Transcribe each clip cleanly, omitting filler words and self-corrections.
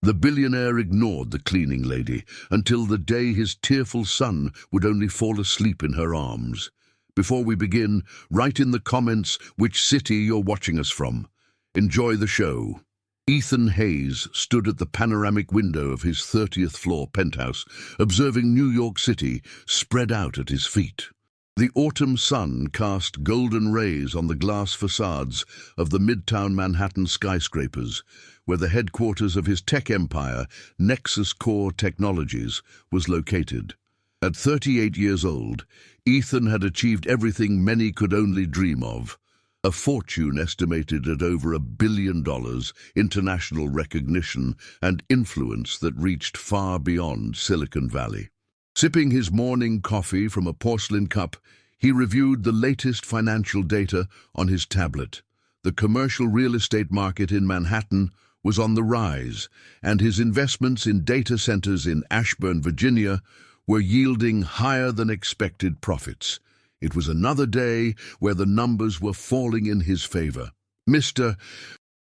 The billionaire ignored the cleaning lady until the day his tearful son would only fall asleep in her arms. Before we begin, write in the comments which city you're watching us from. Enjoy the show. Ethan Hayes stood at the panoramic window of his 30th floor penthouse, observing New York City spread out at his feet. The autumn sun cast golden rays on the glass facades of the Midtown Manhattan skyscrapers, where the headquarters of his tech empire, Nexus Core Technologies, was located. At 38 years old, Ethan had achieved everything many could only dream of. A fortune estimated at over $1 billion, international recognition and influence that reached far beyond Silicon Valley. Sipping his morning coffee from a porcelain cup, he reviewed the latest financial data on his tablet. The commercial real estate market in Manhattan was on the rise, and his investments in data centers in Ashburn, Virginia, were yielding higher than expected profits. It was another day where the numbers were falling in his favor. "Mr.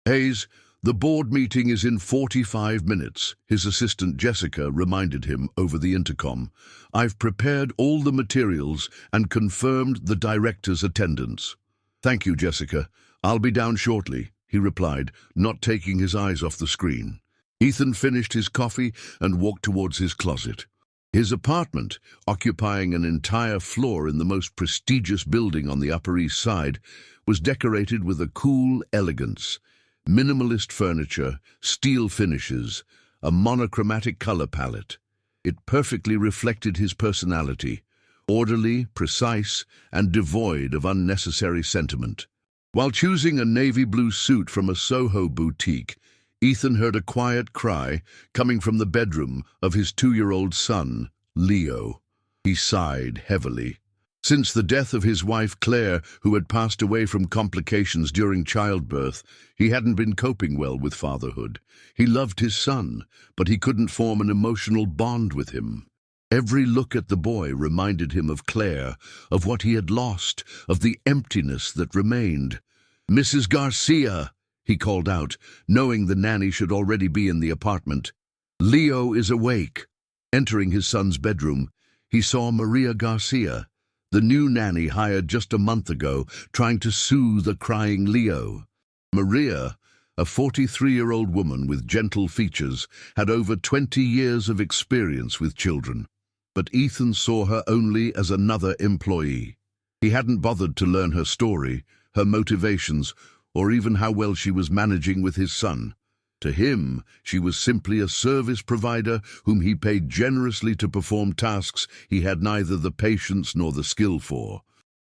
Hayes, the board meeting is in 45 minutes, his assistant Jessica reminded him over the intercom. "I've prepared all the materials and confirmed the director's attendance." "Thank you, Jessica. I'll be down shortly," he replied, not taking his eyes off the screen. Ethan finished his coffee and walked towards his closet. His apartment, occupying an entire floor in the most prestigious building on the Upper East Side, was decorated with a cool elegance. Minimalist furniture, steel finishes, a monochromatic color palette. It perfectly reflected his personality, orderly, precise, and devoid of unnecessary sentiment. While choosing a navy blue suit from a Soho boutique, Ethan heard a quiet cry coming from the bedroom of his 2-year-old son, Leo. He sighed heavily. Since the death of his wife Claire, who had passed away from complications during childbirth, he hadn't been coping well with fatherhood. He loved his son, but he couldn't form an emotional bond with him. Every look at the boy reminded him of Claire, of what he had lost, of the emptiness that remained. "Mrs. Garcia!" he called out, knowing the nanny should already be in the apartment. "Leo is awake." Entering his son's bedroom, he saw Maria Garcia, the new nanny hired just a month ago, trying to soothe a crying Leo. Maria, a 43-year-old woman with gentle features, had over 20 years of experience with children. But Ethan saw her only as another employee. He hadn't bothered to learn her story, her motivations, or even how well she was managing with his son. To him, she was simply a service provider whom he paid generously to perform tasks he had neither the patience nor the skill for.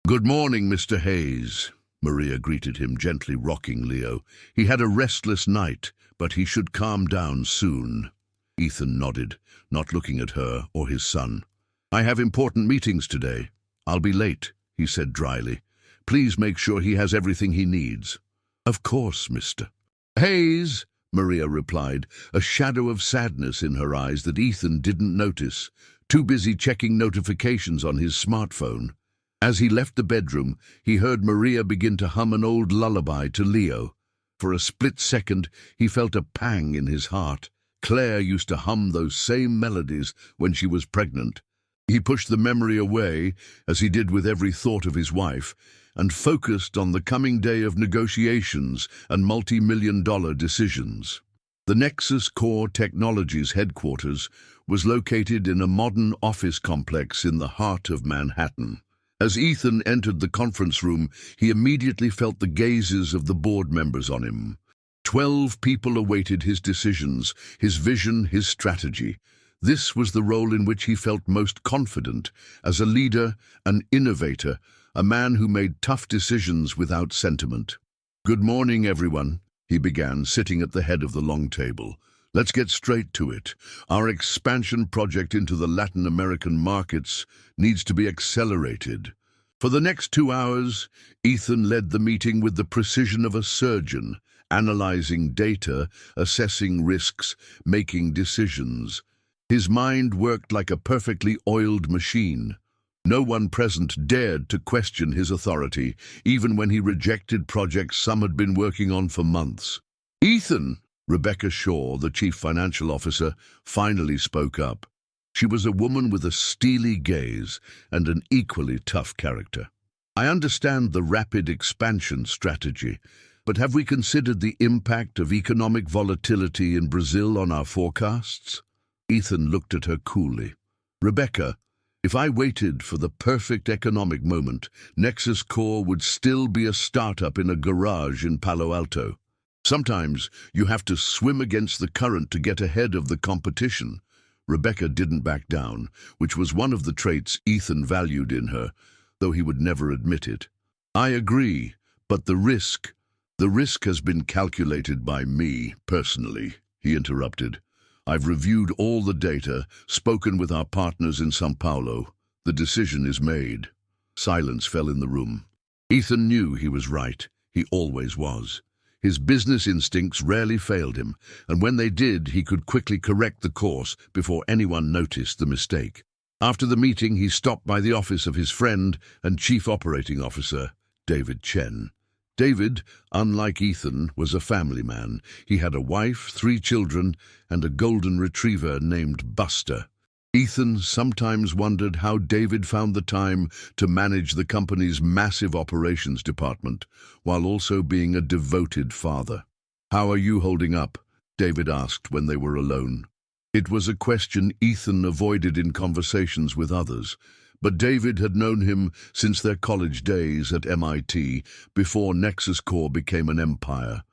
"Good morning, Mr. Hayes," Maria greeted him, gently rocking Leo. He had a restless night, but he should calm down soon. Ethan nodded, not looking at her or his son. "I have important meetings today. I'll be late," he said dryly. "Please make sure he has everything he needs." "Of course, Mr. Hayes," Maria replied, a shadow of sadness in her eyes that Ethan didn't notice, too busy checking notifications on his smartphone. As he left the bedroom, he heard Maria begin to hum an old lullaby to Leo. For a split second, he felt a pang in his heart. Claire used to hum those same melodies when she was pregnant. He pushed the memory away, as he did with every thought of his wife, and focused on the coming day of negotiations and multi-million-dollar decisions. The Nexus Core Technologies headquarters was located in a modern office complex in the heart of Manhattan. As Ethan entered the conference room, he immediately felt the gazes of the board members on him. 12 people awaited his decisions, his vision, his strategy. This was the role in which he felt most confident, as a leader, an innovator, a man who made tough decisions without sentiment. "Good morning, everyone," he began, sitting at the head of the long table. "Let's get straight to it. Our expansion project into the Latin American markets needs to be accelerated." For the next 2 hours, Ethan led the meeting with the precision of a surgeon, analyzing data, assessing risks, making decisions. His mind worked like a perfectly oiled machine. No one present dared to question his authority, even when he rejected projects some had been working on for months. "Ethan," Rebecca Shaw, the chief financial officer, finally spoke up. She was a woman with a steely gaze and an equally tough character. I understand the rapid expansion strategy, but have we considered the impact of economic volatility in Brazil on our forecasts? Ethan looked at her coolly. Rebecca, if I waited for the perfect economic moment, Nexus Corp would still be a startup in a garage in Palo Alto. Sometimes you have to swim against the current to get ahead of the competition. Rebecca didn't back down, which was one of the traits Ethan valued in her, though he would never admit it. I agree, but the risk has been calculated by me, personally, he interrupted. I've reviewed all the data, spoken with our partners in São Paulo. The decision is made. Silence fell in the room. Ethan knew he was right. He always was. His business instincts rarely failed him, and when they did, he could quickly correct the course before anyone noticed the mistake. After the meeting, he stopped by the office of his friend and chief operating officer, David Chen. David, unlike Ethan, was a family man. He had a wife, 3 children, and a golden retriever named Buster. Ethan sometimes wondered how David found the time to manage the company's massive operations department, while also being a devoted father. "How are you holding up?" David asked when they were alone. It was a question Ethan avoided in conversations with others, but David had known him since their college days at MIT, before Nexus Corp became an empire.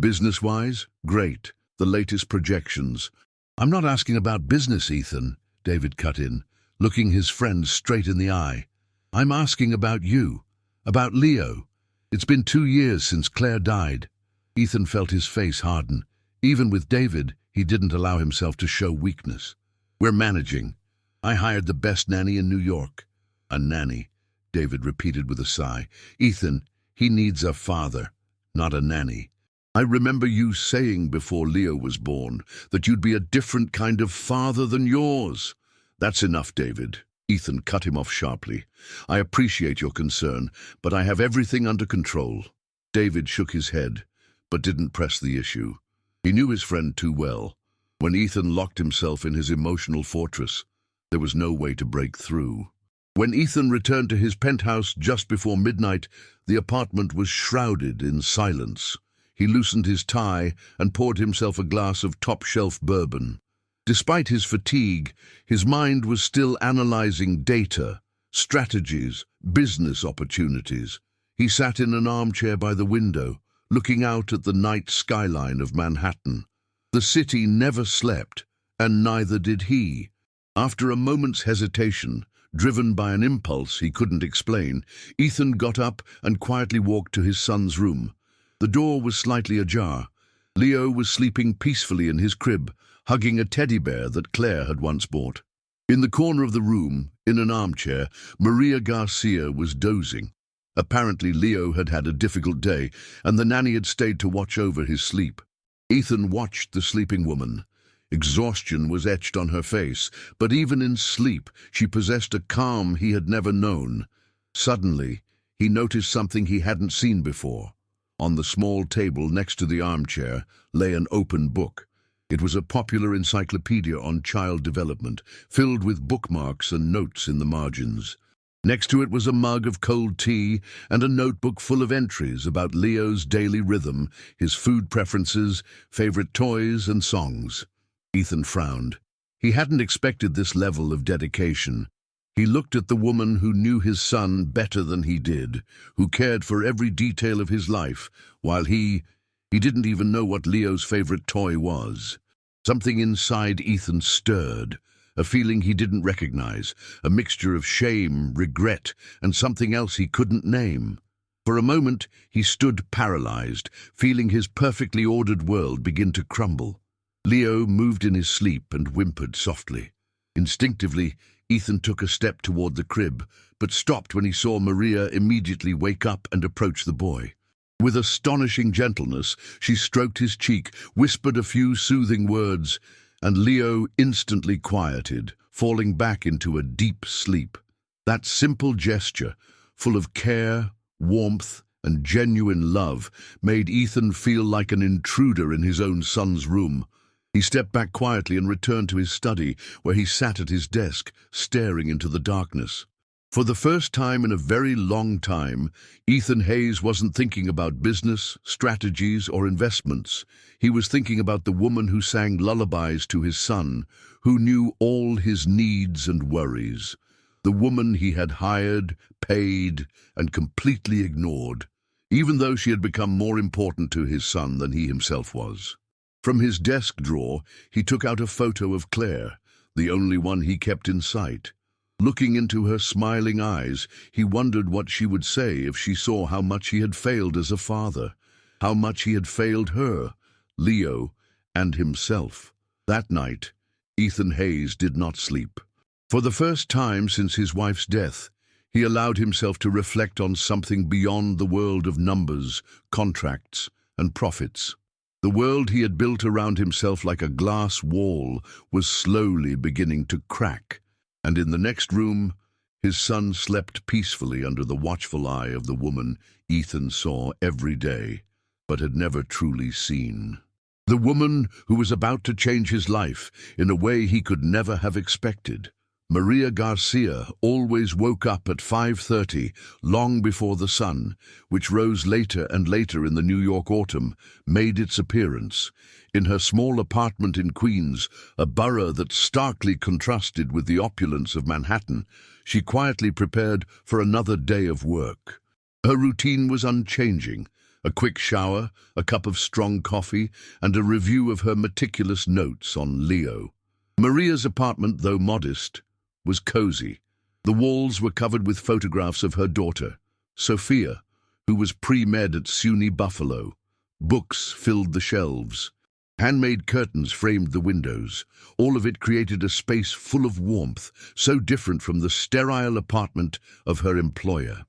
Business-wise, great. The latest projections. "I'm not asking about business, Ethan," David cut in, looking his friend straight in the eye. "I'm asking about you, about Leo. It's been 2 years since Claire died." Ethan felt his face harden. Even with David, he didn't allow himself to show weakness. "We're managing. I hired the best nanny in New York." "A nanny," David repeated with a sigh. "Ethan, he needs a father, not a nanny. I remember you saying before Leo was born that you'd be a different kind of father than yours." "That's enough, David." Ethan cut him off sharply. "I appreciate your concern, but I have everything under control." David shook his head, but didn't press the issue. He knew his friend too well. When Ethan locked himself in his emotional fortress, there was no way to break through. When Ethan returned to his penthouse just before midnight, the apartment was shrouded in silence. He loosened his tie and poured himself a glass of top-shelf bourbon. Despite his fatigue, his mind was still analyzing data, strategies, business opportunities. He sat in an armchair by the window, looking out at the night skyline of Manhattan. The city never slept, and neither did he. After a moment's hesitation, driven by an impulse he couldn't explain, Ethan got up and quietly walked to his son's room. The door was slightly ajar. Leo was sleeping peacefully in his crib, hugging a teddy bear that Claire had once bought. In the corner of the room, in an armchair, Maria Garcia was dozing. Apparently Leo had had a difficult day, and the nanny had stayed to watch over his sleep. Ethan watched the sleeping woman. Exhaustion was etched on her face, but even in sleep she possessed a calm he had never known. Suddenly, he noticed something he hadn't seen before. On the small table next to the armchair lay an open book. It was a popular encyclopedia on child development, filled with bookmarks and notes in the margins. Next to it was a mug of cold tea and a notebook full of entries about Leo's daily rhythm, his food preferences, favorite toys and songs. Ethan frowned. He hadn't expected this level of dedication. He looked at the woman who knew his son better than he did, who cared for every detail of his life, while he didn't even know what Leo's favorite toy was. Something inside Ethan stirred, a feeling he didn't recognize, a mixture of shame, regret, and something else he couldn't name. For a moment, he stood paralyzed, feeling his perfectly ordered world begin to crumble. Leo moved in his sleep and whimpered softly. Instinctively, Ethan took a step toward the crib, but stopped when he saw Maria immediately wake up and approach the boy. With astonishing gentleness, she stroked his cheek, whispered a few soothing words, and Leo instantly quieted, falling back into a deep sleep. That simple gesture, full of care, warmth, and genuine love made Ethan feel like an intruder in his own son's room. He stepped back quietly and returned to his study, where he sat at his desk, staring into the darkness. For the first time in a very long time, Ethan Hayes wasn't thinking about business, strategies, or investments. He was thinking about the woman who sang lullabies to his son, who knew all his needs and worries. The woman he had hired, paid, and completely ignored, even though she had become more important to his son than he himself was. From his desk drawer, he took out a photo of Claire, the only one he kept in sight. Looking into her smiling eyes, he wondered what she would say if she saw how much he had failed as a father, how much he had failed her, Leo, and himself. That night, Ethan Hayes did not sleep. For the first time since his wife's death, he allowed himself to reflect on something beyond the world of numbers, contracts, and profits. The world he had built around himself like a glass wall was slowly beginning to crack. And in the next room, his son slept peacefully under the watchful eye of the woman Ethan saw every day, but had never truly seen. The woman who was about to change his life in a way he could never have expected. Maria Garcia always woke up at 5:30, long before the sun, which rose later and later in the New York autumn, made its appearance. In her small apartment in Queens, a borough that starkly contrasted with the opulence of Manhattan, she quietly prepared for another day of work. Her routine was unchanging: a quick shower, a cup of strong coffee, and a review of her meticulous notes on Leo. Maria's apartment, though modest, was cozy. The walls were covered with photographs of her daughter, Sophia, who was pre-med at SUNY Buffalo. Books filled the shelves. Handmade curtains framed the windows. All of it created a space full of warmth, so different from the sterile apartment of her employer.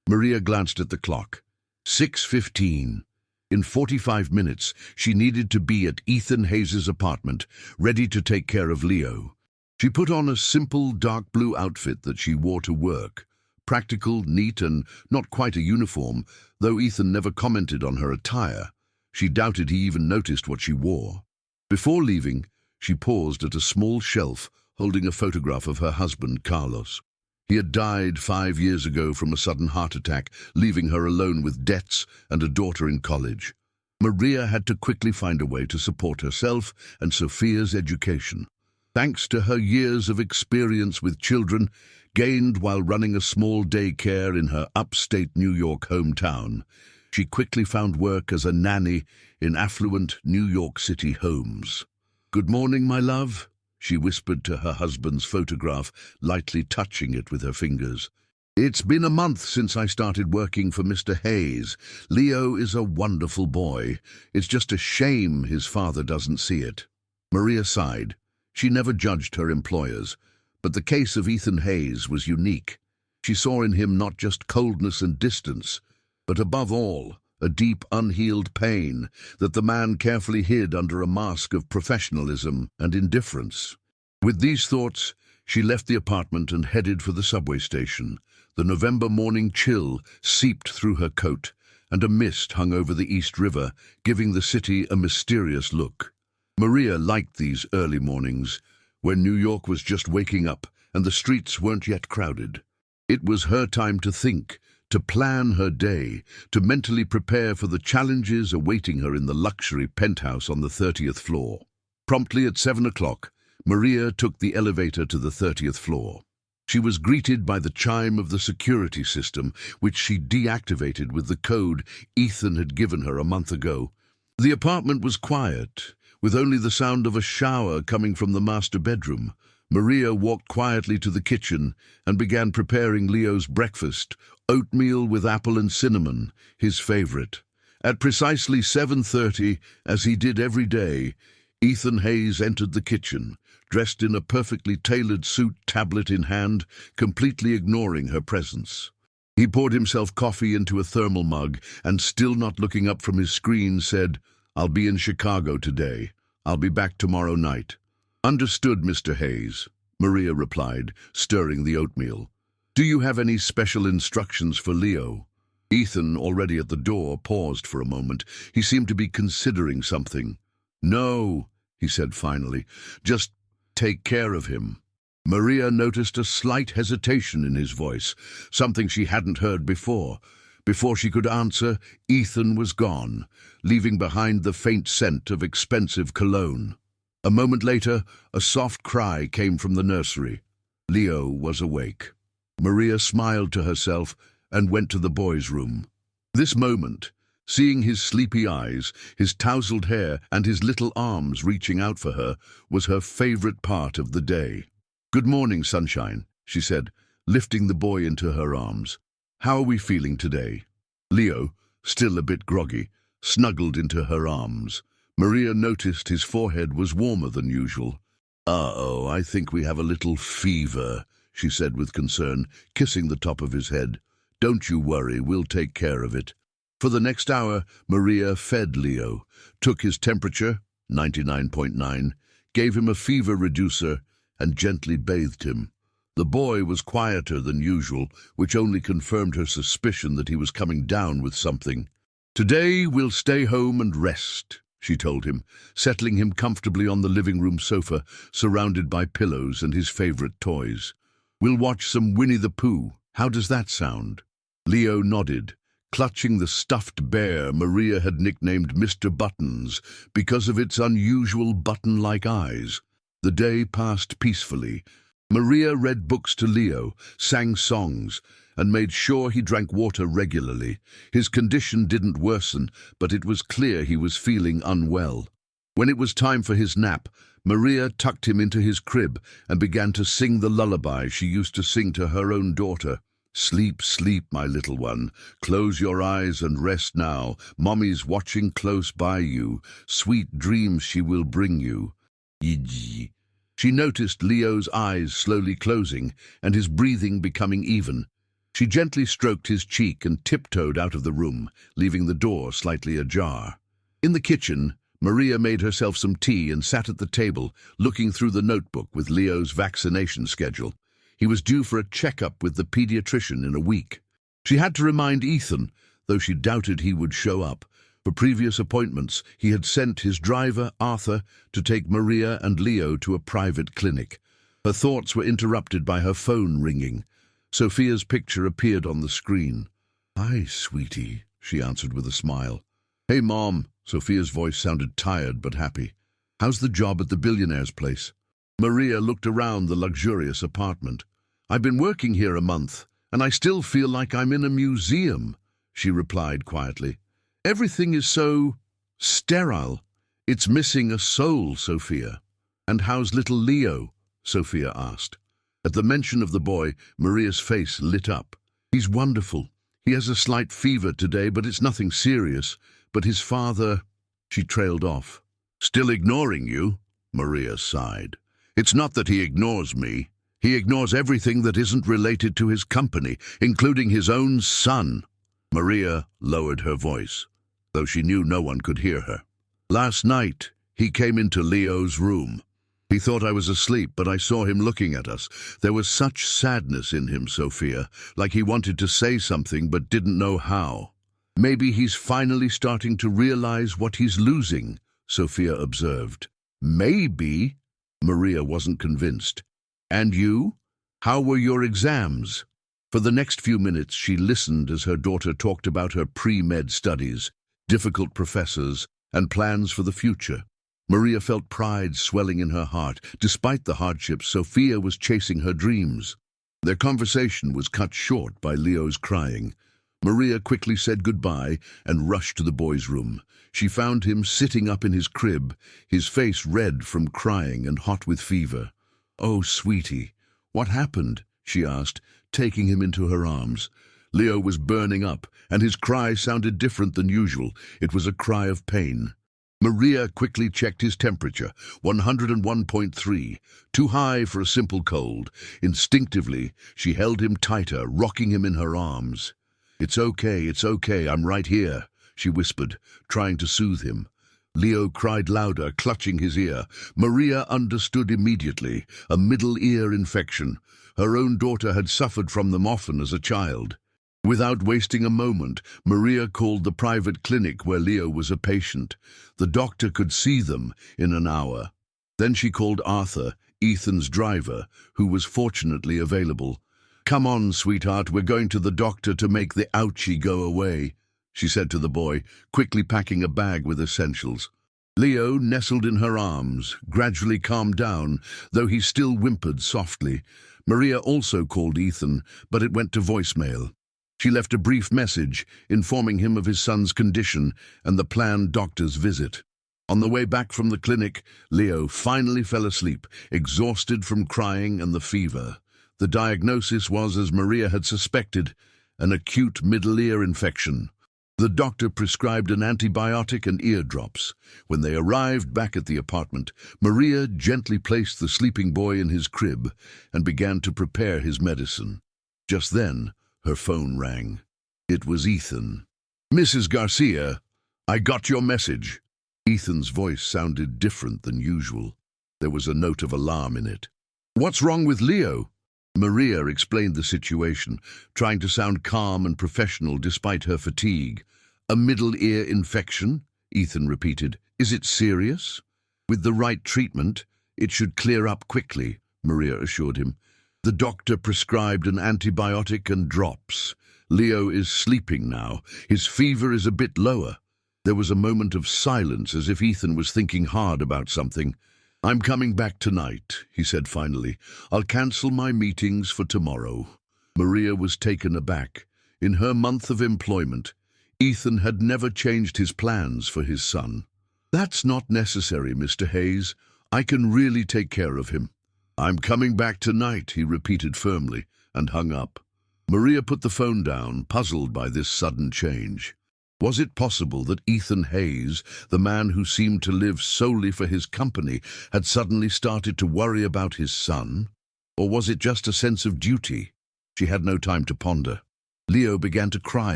Maria glanced at the clock. 6:15. In 45 minutes, she needed to be at Ethan Hayes' apartment, ready to take care of Leo. She put on a simple dark blue outfit that she wore to work. Practical, neat, and not quite a uniform, though Ethan never commented on her attire. She doubted he even noticed what she wore. Before leaving, she paused at a small shelf holding a photograph of her husband, Carlos. He had died 5 years ago from a sudden heart attack, leaving her alone with debts and a daughter in college. Maria had to quickly find a way to support herself and Sophia's education. Thanks to her years of experience with children, gained while running a small daycare in her upstate New York hometown, she quickly found work as a nanny in affluent New York City homes. "Good morning, my love," she whispered to her husband's photograph, lightly touching it with her fingers. "It's been a month since I started working for Mr. Hayes. Leo is a wonderful boy. It's just a shame his father doesn't see it." Maria sighed. She never judged her employers, but the case of Ethan Hayes was unique. She saw in him not just coldness and distance, but above all, a deep, unhealed pain that the man carefully hid under a mask of professionalism and indifference. With these thoughts, she left the apartment and headed for the subway station. The November morning chill seeped through her coat, and a mist hung over the East River, giving the city a mysterious look. Maria liked these early mornings, when New York was just waking up and the streets weren't yet crowded. It was her time to think, to plan her day, to mentally prepare for the challenges awaiting her in the luxury penthouse on the 30th floor. Promptly at 7 o'clock, Maria took the elevator to the 30th floor. She was greeted by the chime of the security system, which she deactivated with the code Ethan had given her a month ago. The apartment was quiet, with only the sound of a shower coming from the master bedroom. Maria walked quietly to the kitchen and began preparing Leo's breakfast, oatmeal with apple and cinnamon, his favorite. At precisely 7:30, as he did every day, Ethan Hayes entered the kitchen, dressed in a perfectly tailored suit, tablet in hand, completely ignoring her presence. He poured himself coffee into a thermal mug and, still not looking up from his screen, said, "I'll be in Chicago today. I'll be back tomorrow night." "Understood, Mr. Hayes," Maria replied, stirring the oatmeal. "Do you have any special instructions for Leo?" Ethan, already at the door, paused for a moment. He seemed to be considering something. "No," he said finally. "Just take care of him." Maria noticed a slight hesitation in his voice, something she hadn't heard before. Before she could answer, Ethan was gone, leaving behind the faint scent of expensive cologne. A moment later, a soft cry came from the nursery. Leo was awake. Maria smiled to herself and went to the boy's room. This moment, seeing his sleepy eyes, his tousled hair, and his little arms reaching out for her, was her favorite part of the day. "Good morning, sunshine," she said, lifting the boy into her arms. "How are we feeling today?" Leo, still a bit groggy, snuggled into her arms. Maria noticed his forehead was warmer than usual. "Uh-oh, I think we have a little fever," she said with concern, kissing the top of his head. "Don't you worry, we'll take care of it." For the next hour, Maria fed Leo, took his temperature, 99.9, gave him a fever reducer, and gently bathed him. The boy was quieter than usual, which only confirmed her suspicion that he was coming down with something. "Today we'll stay home and rest," she told him, settling him comfortably on the living room sofa, surrounded by pillows and his favorite toys. "We'll watch some Winnie the Pooh. How does that sound?" Leo nodded, clutching the stuffed bear Maria had nicknamed Mr. Buttons because of its unusual button-like eyes. The day passed peacefully. Maria read books to Leo, sang songs, and made sure he drank water regularly. His condition didn't worsen, but it was clear he was feeling unwell. When it was time for his nap, Maria tucked him into his crib and began to sing the lullaby she used to sing to her own daughter. "Sleep, sleep, my little one. Close your eyes and rest now. Mommy's watching close by you. Sweet dreams she will bring you." Yee. She noticed Leo's eyes slowly closing and his breathing becoming even. She gently stroked his cheek and tiptoed out of the room, leaving the door slightly ajar. In the kitchen, Maria made herself some tea and sat at the table, looking through the notebook with Leo's vaccination schedule. He was due for a checkup with the pediatrician in a week. She had to remind Ethan, though she doubted he would show up. For previous appointments, he had sent his driver, Arthur, to take Maria and Leo to a private clinic. Her thoughts were interrupted by her phone ringing. Sophia's picture appeared on the screen. "Hi, sweetie," she answered with a smile. "Hey, Mom." Sophia's voice sounded tired but happy. "How's the job at the billionaire's place?" Maria looked around the luxurious apartment. "I've been working here a month, and I still feel like I'm in a museum," she replied quietly. "Everything is so sterile. It's missing a soul, Sophia." "And how's little Leo?" Sophia asked. At the mention of the boy, Maria's face lit up. "He's wonderful. He has a slight fever today, but it's nothing serious. But his father—" She trailed off. "Still ignoring you?" Maria sighed. "It's not that he ignores me. He ignores everything that isn't related to his company, including his own son." Maria lowered her voice, though she knew no one could hear her. "Last night, he came into Leo's room. He thought I was asleep, but I saw him looking at us. There was such sadness in him, Sophia, like he wanted to say something but didn't know how." "Maybe he's finally starting to realize what he's losing," Sophia observed. "Maybe?" Maria wasn't convinced. "And you? How were your exams?" For the next few minutes, she listened as her daughter talked about her pre-med studies, difficult professors, and plans for the future. Maria felt pride swelling in her heart. Despite the hardships, Sophia was chasing her dreams. Their conversation was cut short by Leo's crying. Maria quickly said goodbye and rushed to the boy's room. She found him sitting up in his crib, his face red from crying and hot with fever. "Oh, sweetie, what happened?" she asked, taking him into her arms. Leo was burning up, and his cry sounded different than usual. It was a cry of pain. Maria quickly checked his temperature, 101.3, too high for a simple cold. Instinctively, she held him tighter, rocking him in her arms. It's okay, I'm right here," she whispered, trying to soothe him. Leo cried louder, clutching his ear. Maria understood immediately, a middle ear infection. Her own daughter had suffered from them often as a child. Without wasting a moment, Maria called the private clinic where Leo was a patient. The doctor could see them in an hour. Then she called Arthur, Ethan's driver, who was fortunately available. "Come on, sweetheart, we're going to the doctor to make the ouchie go away," she said to the boy, quickly packing a bag with essentials. Leo nestled in her arms, gradually calmed down, though he still whimpered softly. Maria also called Ethan, but it went to voicemail. She left a brief message, informing him of his son's condition and the planned doctor's visit. On the way back from the clinic, Leo finally fell asleep, exhausted from crying and the fever. The diagnosis was, as Maria had suspected, an acute middle ear infection. The doctor prescribed an antibiotic and eardrops. When they arrived back at the apartment, Maria gently placed the sleeping boy in his crib and began to prepare his medicine. Just then, her phone rang. It was Ethan. "Mrs. Garcia, I got your message." Ethan's voice sounded different than usual. There was a note of alarm in it. "What's wrong with Leo?" Maria explained the situation, trying to sound calm and professional despite her fatigue. "A middle ear infection?" Ethan repeated. "Is it serious?" "With the right treatment, it should clear up quickly," Maria assured him. "The doctor prescribed an antibiotic and drops. Leo is sleeping now. His fever is a bit lower." There was a moment of silence, as if Ethan was thinking hard about something. "I'm coming back tonight," he said finally. "I'll cancel my meetings for tomorrow." Maria was taken aback. In her month of employment, Ethan had never changed his plans for his son. "That's not necessary, Mr. Hayes. I can really take care of him." "I'm coming back tonight," he repeated firmly, and hung up. Maria put the phone down, puzzled by this sudden change. Was it possible that Ethan Hayes, the man who seemed to live solely for his company, had suddenly started to worry about his son? Or was it just a sense of duty? She had no time to ponder. Leo began to cry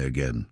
again.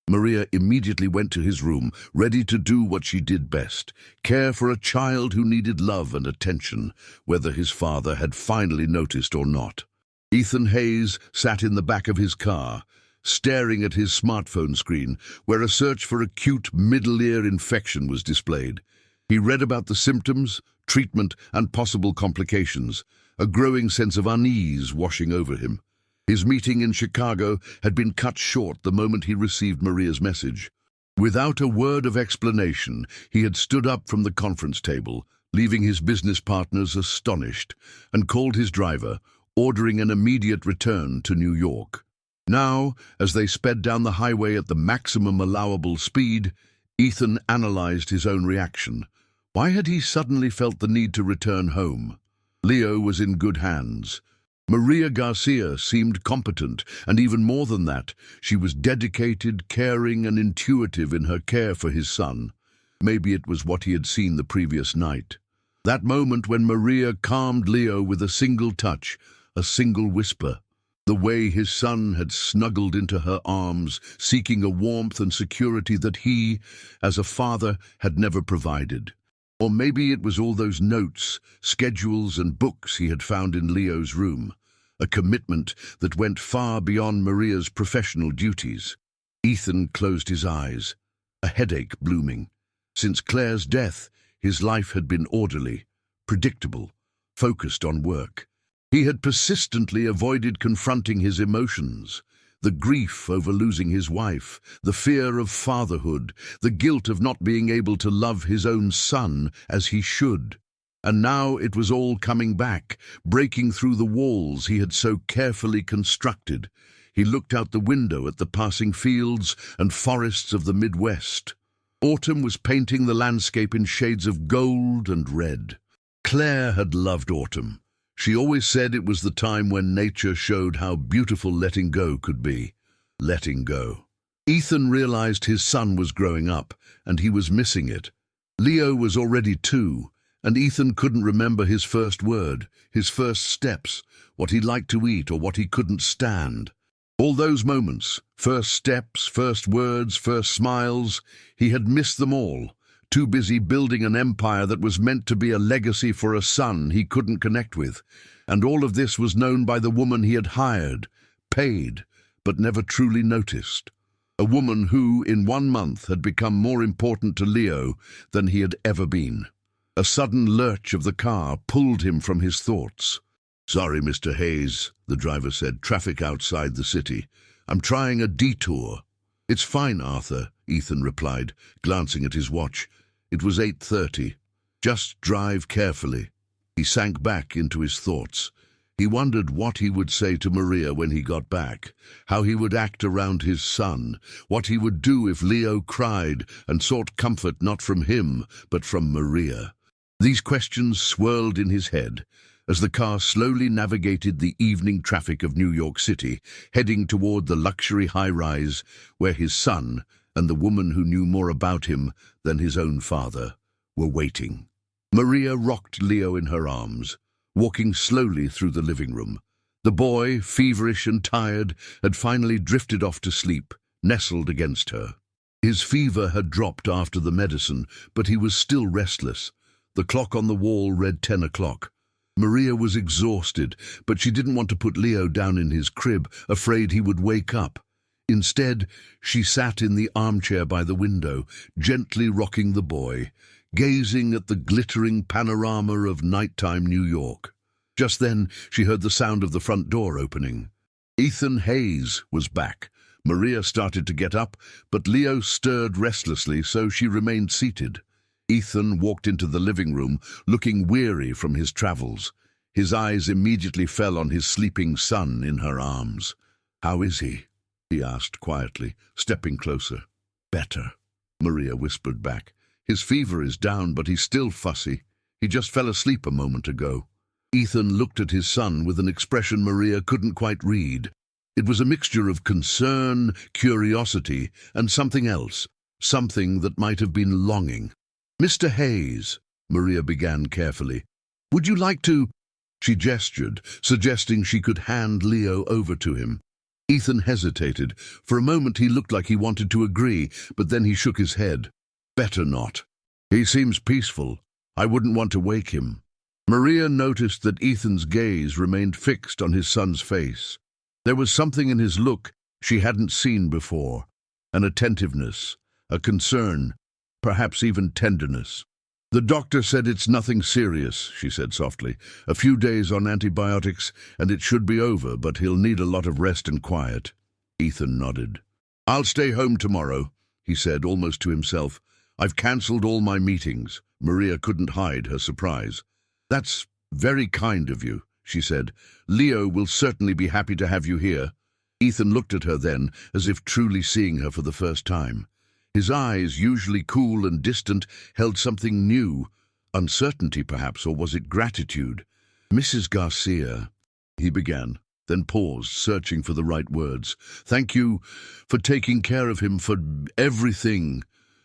Maria immediately went to his room, ready to do what she did best, care for a child who needed love and attention, whether his father had finally noticed or not. Ethan Hayes sat in the back of his car, staring at his smartphone screen, where a search for acute middle ear infection was displayed. He read about the symptoms, treatment, and possible complications, a growing sense of unease washing over him. His meeting in Chicago had been cut short the moment he received Maria's message. Without a word of explanation, he had stood up from the conference table, leaving his business partners astonished, and called his driver, ordering an immediate return to New York. Now, as they sped down the highway at the maximum allowable speed, Ethan analyzed his own reaction. Why had he suddenly felt the need to return home? Leo was in good hands. Maria Garcia seemed competent, and even more than that, she was dedicated, caring, and intuitive in her care for his son. Maybe it was what he had seen the previous night. That moment when Maria calmed Leo with a single touch, a single whisper. The way his son had snuggled into her arms, seeking a warmth and security that he, as a father, had never provided. Or maybe it was all those notes, schedules, and books he had found in Leo's room, a commitment that went far beyond Maria's professional duties. Ethan closed his eyes, a headache blooming. Since Claire's death, his life had been orderly, predictable, focused on work. He had persistently avoided confronting his emotions, the grief over losing his wife, the fear of fatherhood, the guilt of not being able to love his own son as he should. And now it was all coming back, breaking through the walls he had so carefully constructed. He looked out the window at the passing fields and forests of the Midwest. Autumn was painting the landscape in shades of gold and red. Claire had loved autumn. She always said it was the time when nature showed how beautiful letting go could be. Letting go. Ethan realized his son was growing up, and he was missing it. Leo was already 2, and Ethan couldn't remember his first word, his first steps, what he liked to eat or what he couldn't stand. All those moments, first steps, first words, first smiles, he had missed them all. Too busy building an empire that was meant to be a legacy for a son he couldn't connect with. And all of this was known by the woman he had hired, paid, but never truly noticed. A woman who, in 1 month, had become more important to Leo than he had ever been. A sudden lurch of the car pulled him from his thoughts. "Sorry, Mr. Hayes," the driver said. "Traffic outside the city. I'm trying a detour." "It's fine, Arthur," Ethan replied, glancing at his watch. It was 8:30. "Just drive carefully." He sank back into his thoughts. He wondered what he would say to Maria when he got back, how he would act around his son, what he would do if Leo cried and sought comfort not from him, but from Maria. These questions swirled in his head as the car slowly navigated the evening traffic of New York City, heading toward the luxury high-rise where his son and the woman who knew more about him than his own father were waiting. Maria rocked Leo in her arms, walking slowly through the living room. The boy, feverish and tired, had finally drifted off to sleep, nestled against her. His fever had dropped after the medicine, but he was still restless. The clock on the wall read 10 o'clock. Maria was exhausted, but she didn't want to put Leo down in his crib, afraid he would wake up. Instead, she sat in the armchair by the window, gently rocking the boy, gazing at the glittering panorama of nighttime New York. Just then, she heard the sound of the front door opening. Ethan Hayes was back. Maria started to get up, but Leo stirred restlessly, so she remained seated. Ethan walked into the living room, looking weary from his travels. His eyes immediately fell on his sleeping son in her arms. "How is he?" he asked quietly, stepping closer. "Better," Maria whispered back. "His fever is down, but he's still fussy. He just fell asleep a moment ago." Ethan looked at his son with an expression Maria couldn't quite read. It was a mixture of concern, curiosity, and something else, something that might have been longing. "Mr. Hayes," Maria began carefully, "would you like to—" She gestured, suggesting she could hand Leo over to him. Ethan hesitated. For a moment he looked like he wanted to agree, but then he shook his head. "Better not. He seems peaceful. I wouldn't want to wake him." Maria noticed that Ethan's gaze remained fixed on his son's face. There was something in his look she hadn't seen before, an attentiveness, a concern, perhaps even tenderness. "The doctor said it's nothing serious," she said softly. "A few days on antibiotics and it should be over, but he'll need a lot of rest and quiet." Ethan nodded. "I'll stay home tomorrow," he said, almost to himself. "I've cancelled all my meetings." Maria couldn't hide her surprise. "That's very kind of you," she said. "Leo will certainly be happy to have you here." Ethan looked at her then, as if truly seeing her for the first time. His eyes, usually cool and distant, held something new. Uncertainty, perhaps, or was it gratitude? "Mrs. Garcia," he began, then paused, searching for the right words. "Thank you for taking care of him, for everything."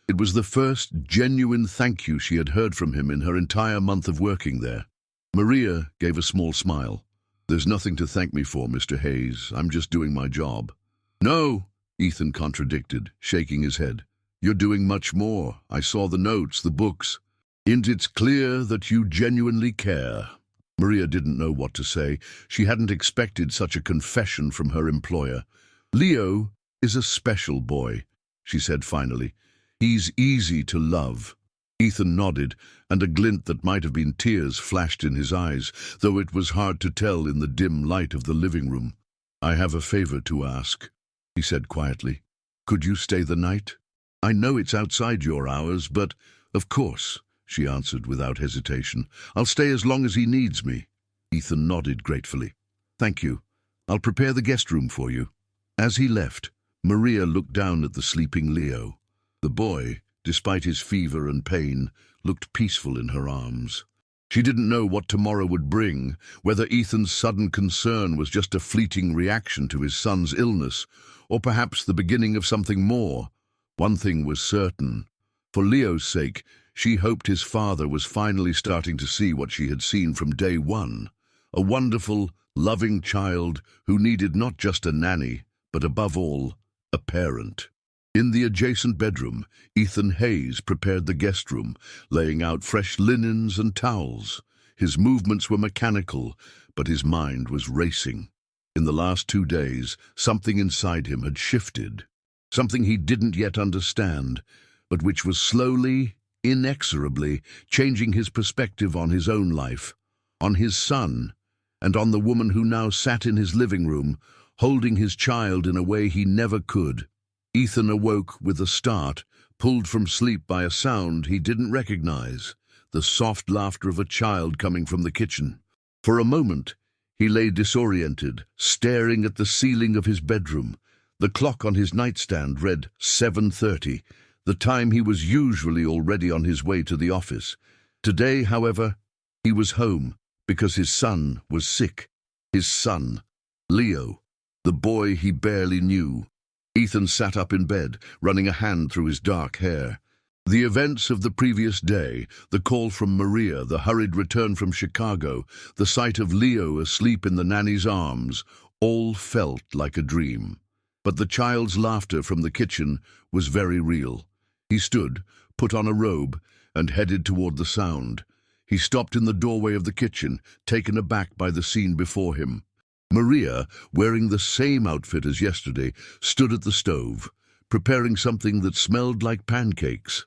It was the first genuine thank you she had heard from him in her entire month of working there. Maria gave a small smile. "There's nothing to thank me for, Mr. Hayes. I'm just doing my job." "No," Ethan contradicted, shaking his head. "You're doing much more. I saw the notes, the books. And it's clear that you genuinely care." Maria didn't know what to say. She hadn't expected such a confession from her employer. "Leo is a special boy," she said finally. "He's easy to love." Ethan nodded, and a glint that might have been tears flashed in his eyes, though it was hard to tell in the dim light of the living room. "I have a favor to ask," he said quietly. "Could you stay the night? I know it's outside your hours, but—" "Of course," she answered without hesitation. "I'll stay as long as he needs me." Ethan nodded gratefully. "Thank you. I'll prepare the guest room for you." As he left, Maria looked down at the sleeping Leo. The boy, despite his fever and pain, looked peaceful in her arms. She didn't know what tomorrow would bring, whether Ethan's sudden concern was just a fleeting reaction to his son's illness, or perhaps the beginning of something more. One thing was certain. For Leo's sake, she hoped his father was finally starting to see what she had seen from day one, a wonderful, loving child who needed not just a nanny, but above all, a parent. In the adjacent bedroom, Ethan Hayes prepared the guest room, laying out fresh linens and towels. His movements were mechanical, but his mind was racing. In the last 2 days, something inside him had shifted. Something he didn't yet understand, but which was slowly, inexorably, changing his perspective on his own life, on his son, and on the woman who now sat in his living room, holding his child in a way he never could. Ethan awoke with a start, pulled from sleep by a sound he didn't recognize, the soft laughter of a child coming from the kitchen. For a moment, he lay disoriented, staring at the ceiling of his bedroom. The clock on his nightstand read 7:30, the time he was usually already on his way to the office. Today, however, he was home because his son was sick. His son, Leo, the boy he barely knew. Ethan sat up in bed, running a hand through his dark hair. The events of the previous day, the call from Maria, the hurried return from Chicago, the sight of Leo asleep in the nanny's arms, all felt like a dream. But the child's laughter from the kitchen was very real. He stood, put on a robe, and headed toward the sound. He stopped in the doorway of the kitchen, taken aback by the scene before him. Maria, wearing the same outfit as yesterday, stood at the stove, preparing something that smelled like pancakes.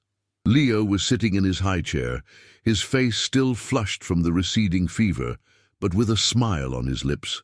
Leo was sitting in his high chair, his face still flushed from the receding fever, but with a smile on his lips.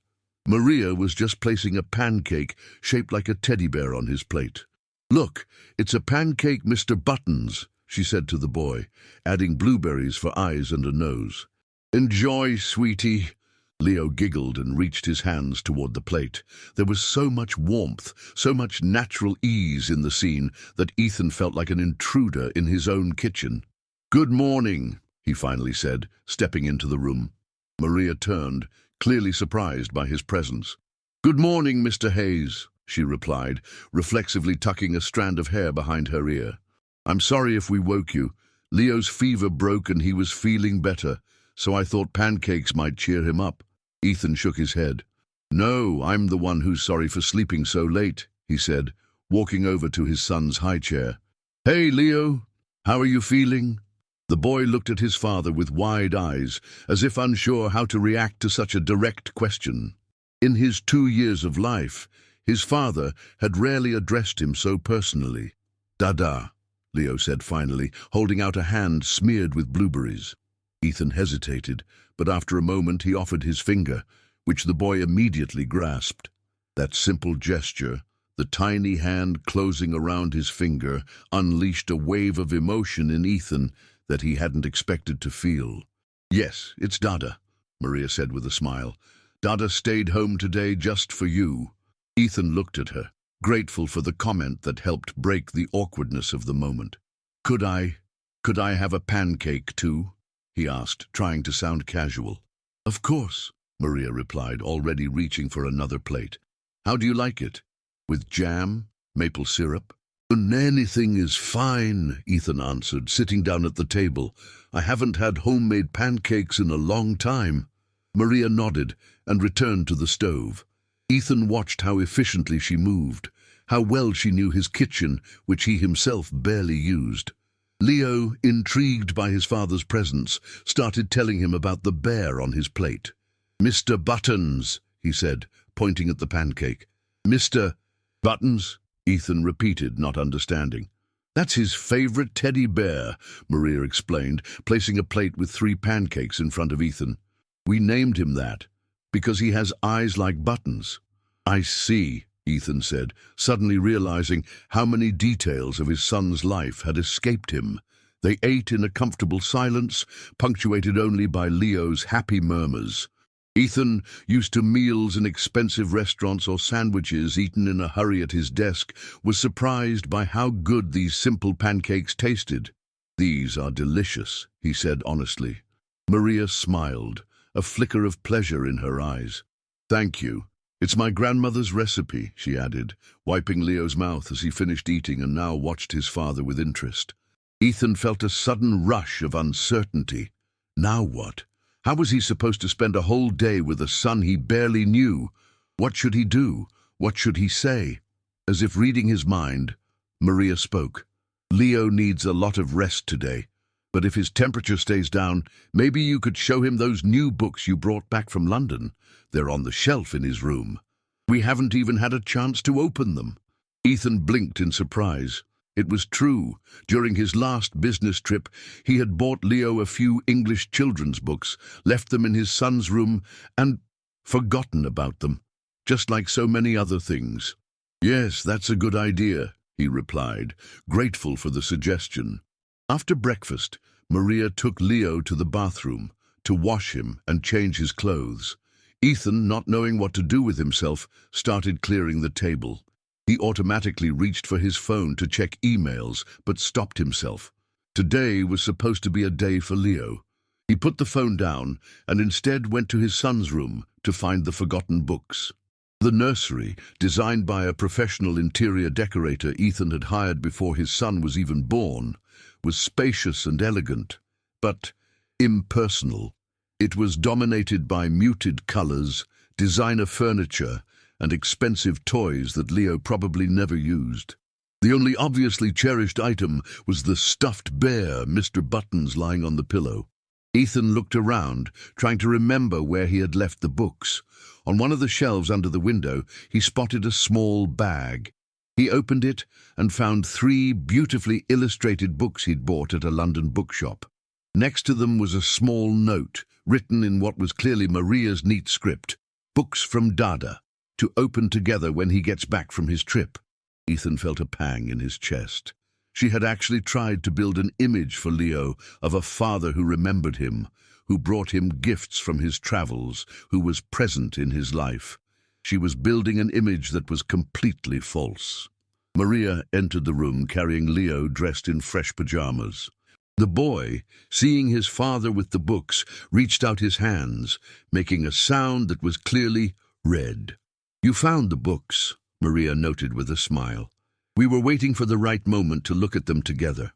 Maria was just placing a pancake shaped like a teddy bear on his plate. "Look, it's a pancake, Mr. Buttons," she said to the boy, adding blueberries for eyes and a nose. "Enjoy, sweetie." Leo giggled and reached his hands toward the plate. There was so much warmth, so much natural ease in the scene that Ethan felt like an intruder in his own kitchen. "Good morning," he finally said, stepping into the room. Maria turned, clearly surprised by his presence. "Good morning, Mr. Hayes," she replied, reflexively tucking a strand of hair behind her ear. "I'm sorry if we woke you. Leo's fever broke and he was feeling better, so I thought pancakes might cheer him up." Ethan shook his head. "No, I'm the one who's sorry for sleeping so late," he said, walking over to his son's high chair. "Hey, Leo, how are you feeling?" The boy looked at his father with wide eyes, as if unsure how to react to such a direct question. In his 2 years of life, his father had rarely addressed him so personally. "Dada," Leo said finally, holding out a hand smeared with blueberries. Ethan hesitated, but after a moment he offered his finger, which the boy immediately grasped. That simple gesture, the tiny hand closing around his finger, unleashed a wave of emotion in Ethan that he hadn't expected to feel. "Yes, it's Dada," Maria said with a smile. "Dada stayed home today just for you." Ethan looked at her, grateful for the comment that helped break the awkwardness of the moment. Could I have a pancake too?" he asked, trying to sound casual. "Of course," Maria replied, already reaching for another plate. "How do you like it? With jam? Maple syrup?" "Anything is fine," Ethan answered, sitting down at the table. "I haven't had homemade pancakes in a long time." Maria nodded and returned to the stove. Ethan watched how efficiently she moved, how well she knew his kitchen, which he himself barely used. Leo, intrigued by his father's presence, started telling him about the bear on his plate. "Mr. Buttons," he said, pointing at the pancake. "Mr. Buttons?" Ethan repeated, not understanding. "That's his favorite teddy bear," Maria explained, placing a plate with 3 pancakes in front of Ethan. "We named him that because he has eyes like buttons." "I see," Ethan said, suddenly realizing how many details of his son's life had escaped him. They ate in a comfortable silence, punctuated only by Leo's happy murmurs. Ethan, used to meals in expensive restaurants or sandwiches eaten in a hurry at his desk, was surprised by how good these simple pancakes tasted. "These are delicious," he said honestly. Maria smiled, a flicker of pleasure in her eyes. "Thank you. It's my grandmother's recipe," she added, wiping Leo's mouth as he finished eating and now watched his father with interest. Ethan felt a sudden rush of uncertainty. Now what? How was he supposed to spend a whole day with a son he barely knew? What should he do? What should he say? As if reading his mind, Maria spoke. "Leo needs a lot of rest today, but if his temperature stays down, maybe you could show him those new books you brought back from London. They're on the shelf in his room." We haven't even had a chance to open them." Ethan blinked in surprise. It was true. During his last business trip, he had bought Leo a few English children's books, left them in his son's room, and forgotten about them, just like so many other things. "Yes, that's a good idea," he replied, grateful for the suggestion. After breakfast, Maria took Leo to the bathroom to wash him and change his clothes. Ethan, not knowing what to do with himself, started clearing the table. He automatically reached for his phone to check emails, but stopped himself. Today was supposed to be a day for Leo. He put the phone down and instead went to his son's room to find the forgotten books. The nursery, designed by a professional interior decorator Ethan had hired before his son was even born, was spacious and elegant, but impersonal. It was dominated by muted colors, designer furniture, and expensive toys that Leo probably never used. The only obviously cherished item was the stuffed bear, Mr. Buttons, lying on the pillow. Ethan looked around, trying to remember where he had left the books. On one of the shelves under the window, he spotted a small bag. He opened it and found 3 beautifully illustrated books he'd bought at a London bookshop. Next to them was a small note, written in what was clearly Maria's neat script: "Books from Dada, to open together when he gets back from his trip." Ethan felt a pang in his chest. She had actually tried to build an image for Leo of a father who remembered him, who brought him gifts from his travels, who was present in his life. She was building an image that was completely false. Maria entered the room carrying Leo dressed in fresh pajamas. The boy, seeing his father with the books, reached out his hands, making a sound that was clearly red. "You found the books," Maria noted with a smile. "We were waiting for the right moment to look at them together."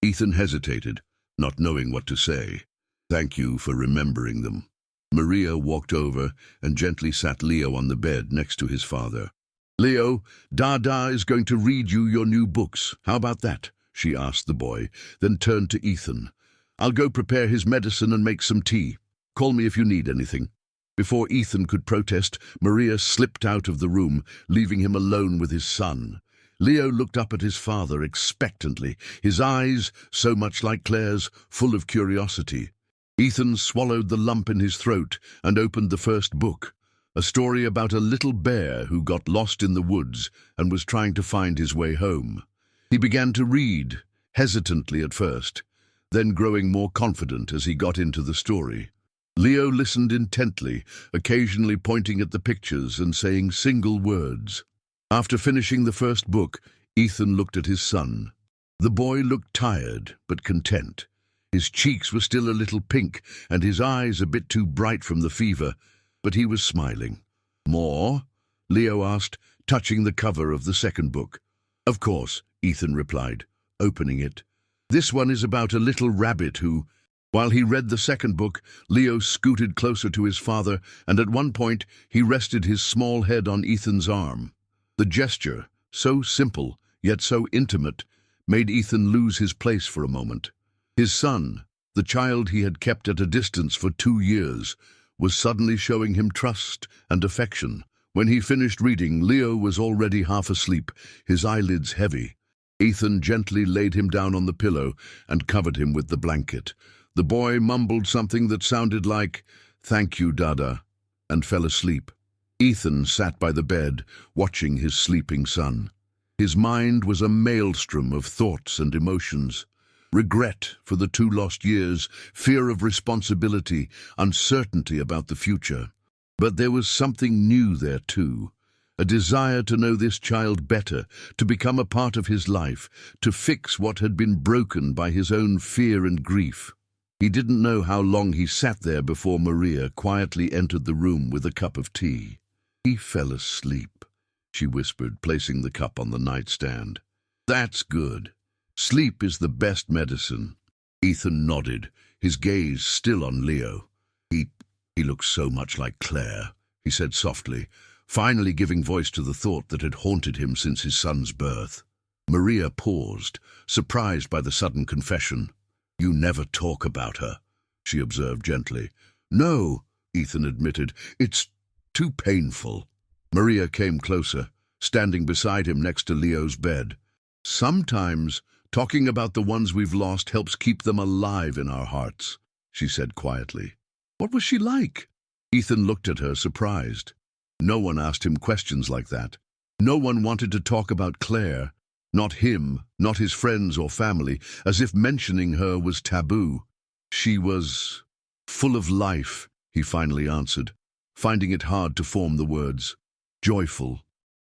Ethan hesitated, not knowing what to say. "Thank you for remembering them." Maria walked over and gently sat Leo on the bed next to his father. "Leo, Dada is going to read you your new books. How about that?" she asked the boy, then turned to Ethan. "I'll go prepare his medicine and make some tea. Call me if you need anything." Before Ethan could protest, Maria slipped out of the room, leaving him alone with his son. Leo looked up at his father expectantly, his eyes, so much like Claire's, full of curiosity. Ethan swallowed the lump in his throat and opened the first book, a story about a little bear who got lost in the woods and was trying to find his way home. He began to read, hesitantly at first, then growing more confident as he got into the story. Leo listened intently, occasionally pointing at the pictures and saying single words. After finishing the first book, Ethan looked at his son. The boy looked tired but content. His cheeks were still a little pink and his eyes a bit too bright from the fever, but he was smiling. "More?" Leo asked, touching the cover of the second book. "Of course," Ethan replied, opening it. "This one is about a little rabbit who—" While he read the second book, Leo scooted closer to his father, and at one point he rested his small head on Ethan's arm. The gesture, so simple yet so intimate, made Ethan lose his place for a moment. His son, the child he had kept at a distance for 2 years, was suddenly showing him trust and affection. When he finished reading, Leo was already half asleep, his eyelids heavy. Ethan gently laid him down on the pillow and covered him with the blanket. The boy mumbled something that sounded like, "Thank you, Dada," and fell asleep. Ethan sat by the bed, watching his sleeping son. His mind was a maelstrom of thoughts and emotions. Regret for the 2 lost years, fear of responsibility, uncertainty about the future. But there was something new there too. A desire to know this child better, to become a part of his life, to fix what had been broken by his own fear and grief. He didn't know how long he sat there before Maria quietly entered the room with a cup of tea. "He fell asleep," she whispered, placing the cup on the nightstand. "That's good. Sleep is the best medicine." Ethan nodded, his gaze still on Leo. He looks so much like Claire," he said softly, finally giving voice to the thought that had haunted him since his son's birth. Maria paused, surprised by the sudden confession. "You never talk about her," she observed gently. "No," Ethan admitted. "It's too painful." Maria came closer, standing beside him next to Leo's bed. "Sometimes talking about the ones we've lost helps keep them alive in our hearts," she said quietly. "What was she like?" Ethan looked at her, surprised. No one asked him questions like that. No one wanted to talk about Claire. Not him, not his friends or family, as if mentioning her was taboo. "She was full of life," he finally answered, finding it hard to form the words. "Joyful,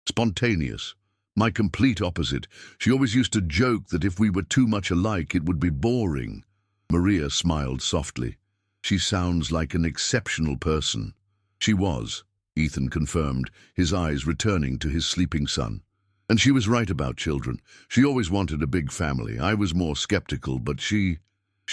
spontaneous, my complete opposite. She always used to joke that if we were too much alike, it would be boring." Maria smiled softly. "She sounds like an exceptional person." She was, Ethan confirmed, his eyes returning to his sleeping son. "And she was right about children. She always wanted a big family. I was more skeptical, but she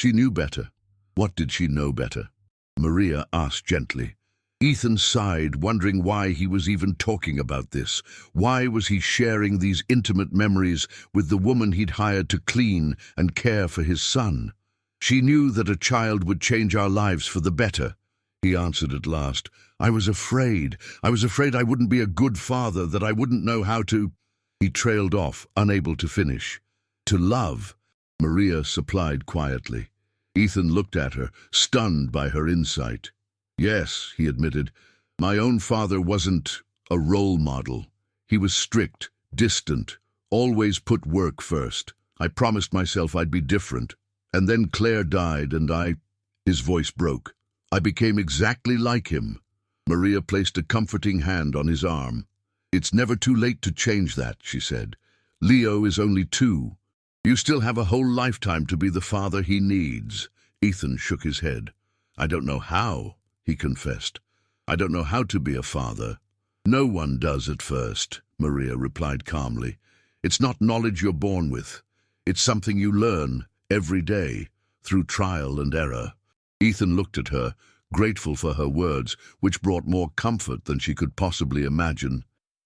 knew better." "What did she know better?" Maria asked gently. Ethan sighed, wondering why he was even talking about this. Why was he sharing these intimate memories with the woman he'd hired to clean and care for his son? "She knew that a child would change our lives for the better," he answered at last. I was afraid I wouldn't be a good father, that I wouldn't know how to—" He trailed off, unable to finish. "To love," Maria supplied quietly. Ethan looked at her, stunned by her insight. "Yes," he admitted, "my own father wasn't a role model. He was strict, distant, always put work first. I promised myself I'd be different. And then Claire died and His voice broke. "I became exactly like him." Maria placed a comforting hand on his arm. "It's never too late to change that," she said. "Leo is only 2. You still have a whole lifetime to be the father he needs." Ethan shook his head. "I don't know how," he confessed. "I don't know how to be a father." "No one does at first," Maria replied calmly. "It's not knowledge you're born with. It's something you learn every day, through trial and error." Ethan looked at her, grateful for her words, which brought more comfort than she could possibly imagine.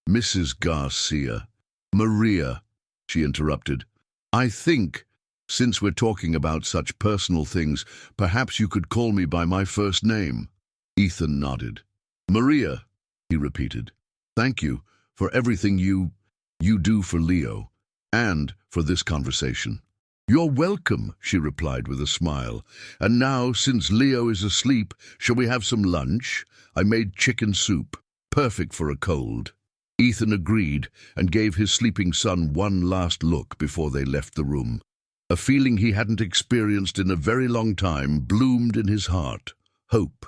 "Mrs. Garcia." "Maria," she interrupted. "I think, since we're talking about such personal things, perhaps you could call me by my first name." Ethan nodded. "Maria," he repeated. "Thank you for everything you do for Leo, and for this conversation." "You're welcome," she replied with a smile. "And now, since Leo is asleep, shall we have some lunch? I made chicken soup, perfect for a cold." Ethan agreed and gave his sleeping son one last look before they left the room. A feeling he hadn't experienced in a very long time bloomed in his heart. Hope.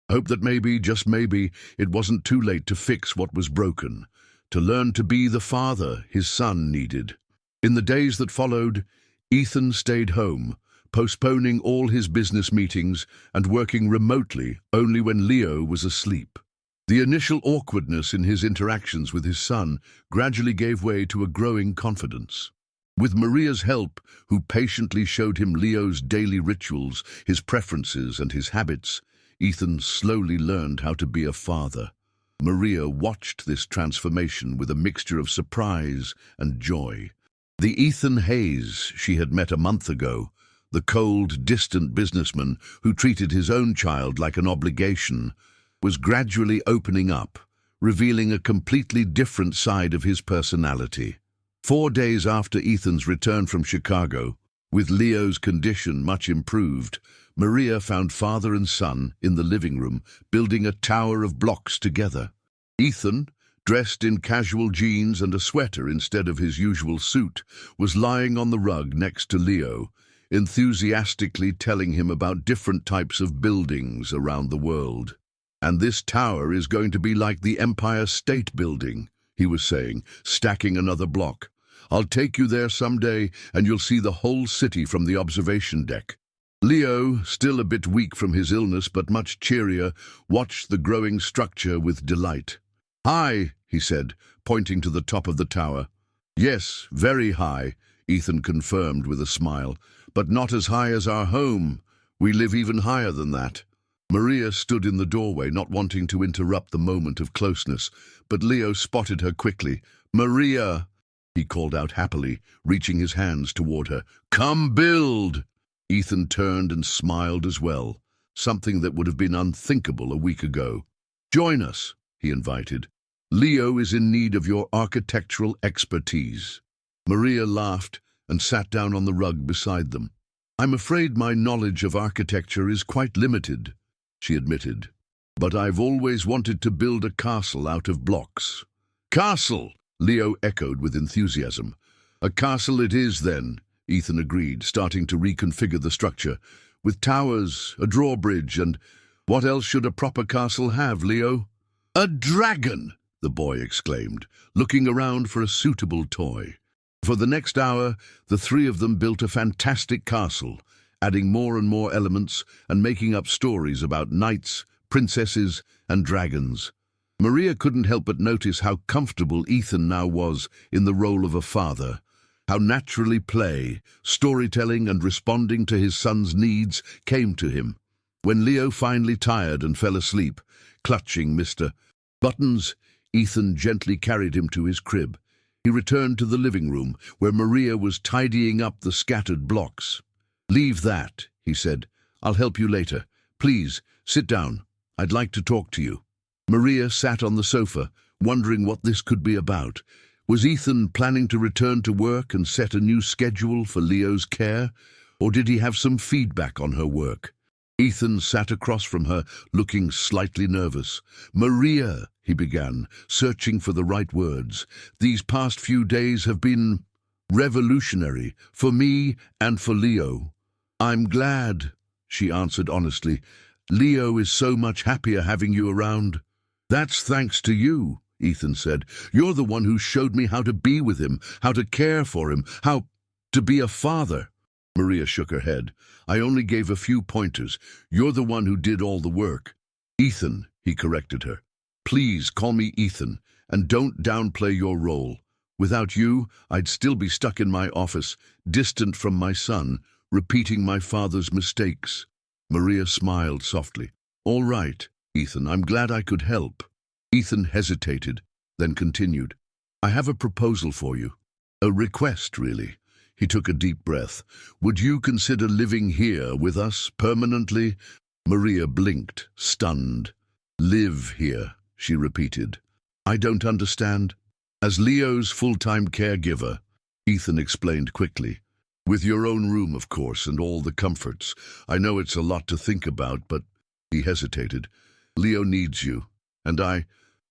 Hope that maybe, just maybe, it wasn't too late to fix what was broken, to learn to be the father his son needed. In the days that followed, Ethan stayed home, postponing all his business meetings and working remotely only when Leo was asleep. The initial awkwardness in his interactions with his son gradually gave way to a growing confidence. With Maria's help, who patiently showed him Leo's daily rituals, his preferences and his habits, Ethan slowly learned how to be a father. Maria watched this transformation with a mixture of surprise and joy. The Ethan Hayes she had met a month ago, the cold, distant businessman who treated his own child like an obligation, was gradually opening up, revealing a completely different side of his personality. 4 days after Ethan's return from Chicago, with Leo's condition much improved, Maria found father and son in the living room, building a tower of blocks together. Ethan, dressed in casual jeans and a sweater instead of his usual suit, was lying on the rug next to Leo, enthusiastically telling him about different types of buildings around the world. "And this tower is going to be like the Empire State Building," he was saying, stacking another block. "I'll take you there someday, and you'll see the whole city from the observation deck." Leo, still a bit weak from his illness but much cheerier, watched the growing structure with delight. "Hi," he said, pointing to the top of the tower. "Yes, very high," Ethan confirmed with a smile, "but not as high as our home. We live even higher than that." Maria stood in the doorway, not wanting to interrupt the moment of closeness, but Leo spotted her quickly. "Maria," he called out happily, reaching his hands toward her. "Come build!" Ethan turned and smiled as well, something that would have been unthinkable a week ago. "Join us," he invited. Leo is in need of your architectural expertise." Maria laughed and sat down on the rug beside them. "I'm afraid my knowledge of architecture is quite limited," she admitted. "But I've always wanted to build a castle out of blocks." "Castle!" Leo echoed with enthusiasm. "A castle it is, then," Ethan agreed, starting to reconfigure the structure. "With towers, a drawbridge, and what else should a proper castle have, Leo?" "A dragon!" the boy exclaimed, looking around for a suitable toy. For the next hour, the three of them built a fantastic castle, adding more and more elements and making up stories about knights, princesses, and dragons. Maria couldn't help but notice how comfortable Ethan now was in the role of a father, how naturally play, storytelling, and responding to his son's needs came to him. When Leo finally tired and fell asleep, clutching Mr. Buttons, Ethan gently carried him to his crib. He returned to the living room, where Maria was tidying up the scattered blocks. "Leave that," he said. "I'll help you later. Please, sit down. I'd like to talk to you." Maria sat on the sofa, wondering what this could be about. Was Ethan planning to return to work and set a new schedule for Leo's care, or did he have some feedback on her work? Ethan sat across from her, looking slightly nervous. "Maria," he began, searching for the right words, "these past few days have been revolutionary for me and for Leo." "I'm glad," she answered honestly. "Leo is so much happier having you around." "That's thanks to you," Ethan said. "You're the one who showed me how to be with him, how to care for him, how to be a father." Maria shook her head. "I only gave a few pointers. You're the one who did all the work." "Ethan," he corrected her. "Please call me Ethan, and don't downplay your role. Without you, I'd still be stuck in my office, distant from my son, repeating my father's mistakes." Maria smiled softly. "All right, Ethan, I'm glad I could help." Ethan hesitated, then continued. "I have a proposal for you. A request, really." He took a deep breath. "Would you consider living here with us permanently?" Maria blinked, stunned. "Live here," she repeated. "I don't understand." "As Leo's full-time caregiver," Ethan explained quickly. "With your own room, of course, and all the comforts. I know it's a lot to think about, but—" He hesitated. "Leo needs you, and I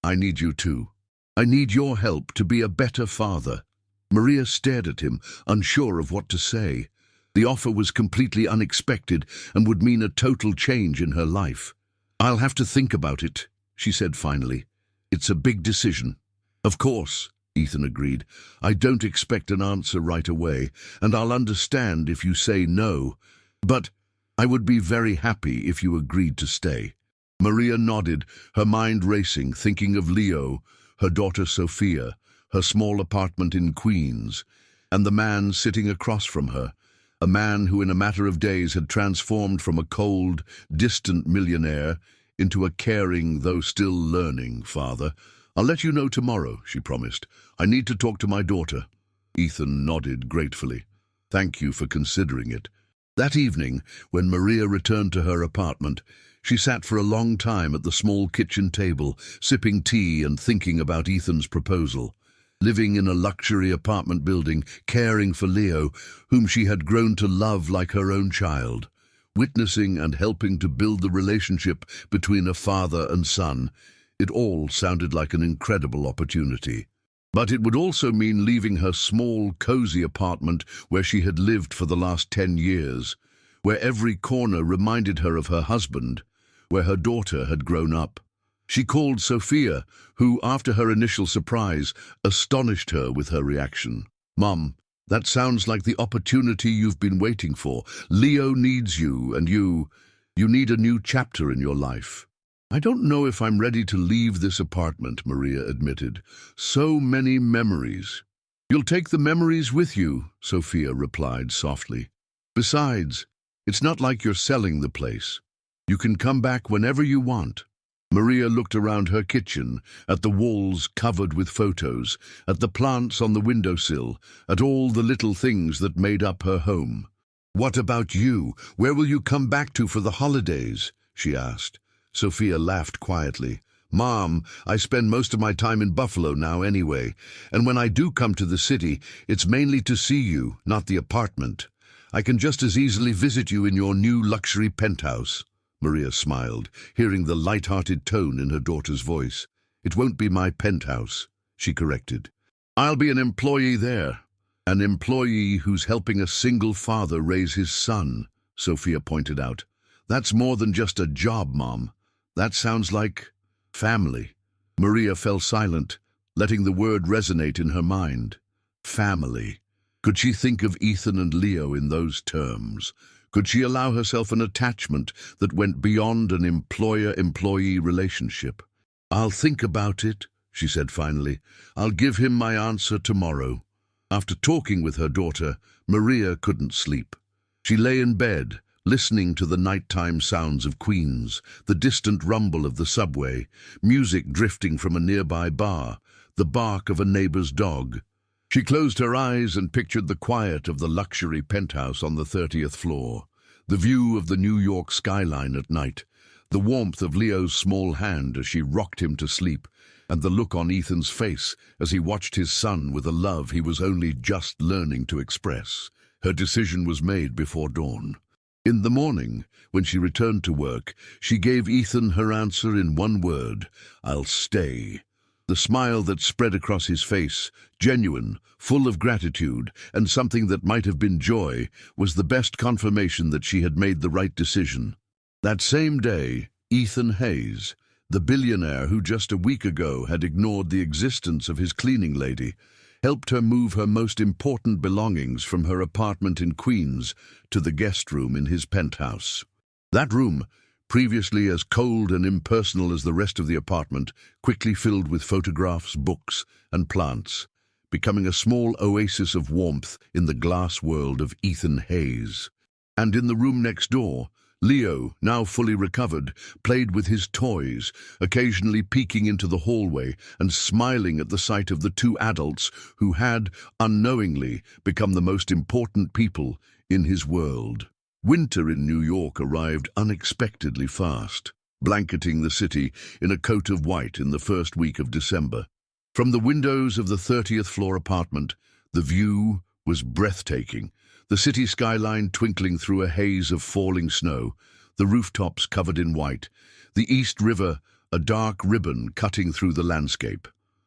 need you too. I need your help to be a better father." Maria stared at him, unsure of what to say. The offer was completely unexpected and would mean a total change in her life. "I'll have to think about it," she said finally. "It's a big decision." "Of course," Ethan agreed. "I don't expect an answer right away, and I'll understand if you say no. But I would be very happy if you agreed to stay." Maria nodded, her mind racing, thinking of Leo, her daughter Sophia, her small apartment in Queens, and the man sitting across from her, a man who in a matter of days had transformed from a cold, distant millionaire into a caring, though still learning, father. "I'll let you know tomorrow," she promised. "I need to talk to my daughter." Ethan nodded gratefully. "Thank you for considering it." That evening, when Maria returned to her apartment, she sat for a long time at the small kitchen table, sipping tea and thinking about Ethan's proposal. Living in a luxury apartment building, caring for Leo, whom she had grown to love like her own child, witnessing and helping to build the relationship between a father and son, it all sounded like an incredible opportunity. But it would also mean leaving her small, cozy apartment where she had lived for the last 10 years, where every corner reminded her of her husband, where her daughter had grown up. She called Sophia, who, after her initial surprise, astonished her with her reaction. "Mom, that sounds like the opportunity you've been waiting for. Leo needs you, and you need a new chapter in your life." "I don't know if I'm ready to leave this apartment," Maria admitted. "So many memories." "You'll take the memories with you," Sophia replied softly. "Besides, it's not like you're selling the place. You can come back whenever you want." Maria looked around her kitchen, at the walls covered with photos, at the plants on the windowsill, at all the little things that made up her home. "What about you? Where will you come back to for the holidays?" she asked. Sophia laughed quietly. Mom, I spend most of my time in Buffalo now anyway, and when I do come to the city, it's mainly to see you, not the apartment. I can just as easily visit you in your new luxury penthouse." Maria smiled, hearing the light-hearted tone in her daughter's voice. "It won't be my penthouse," she corrected. "I'll be an employee there." "An employee who's helping a single father raise his son," Sophia pointed out. "That's more than just a job, Mom. That sounds like family." Maria fell silent, letting the word resonate in her mind. Family. Could she think of Ethan and Leo in those terms? Could she allow herself an attachment that went beyond an employer-employee relationship? "I'll think about it," she said finally. "I'll give him my answer tomorrow." After talking with her daughter, Maria couldn't sleep. She lay in bed, listening to the nighttime sounds of Queens, the distant rumble of the subway, music drifting from a nearby bar, the bark of a neighbor's dog. She closed her eyes and pictured the quiet of the luxury penthouse on the 30th floor, the view of the New York skyline at night, the warmth of Leo's small hand as she rocked him to sleep, and the look on Ethan's face as he watched his son with a love he was only just learning to express. Her decision was made before dawn. In the morning, when she returned to work, she gave Ethan her answer in one word: "I'll stay." The smile that spread across his face, genuine, full of gratitude, and something that might have been joy, was the best confirmation that she had made the right decision. That same day, Ethan Hayes, the billionaire who just a week ago had ignored the existence of his cleaning lady, helped her move her most important belongings from her apartment in Queens to the guest room in his penthouse. That room, previously as cold and impersonal as the rest of the apartment, quickly filled with photographs, books, and plants, becoming a small oasis of warmth in the glass world of Ethan Hayes. And in the room next door, Leo, now fully recovered, played with his toys, occasionally peeking into the hallway and smiling at the sight of the two adults who had, unknowingly, become the most important people in his world. Winter in New York arrived unexpectedly fast, blanketing the city in a coat of white in the first week of December. From the windows of the 30th floor apartment, the view was breathtaking. The city skyline twinkling through a haze of falling snow, the rooftops covered in white, the East River a dark ribbon cutting through the landscape.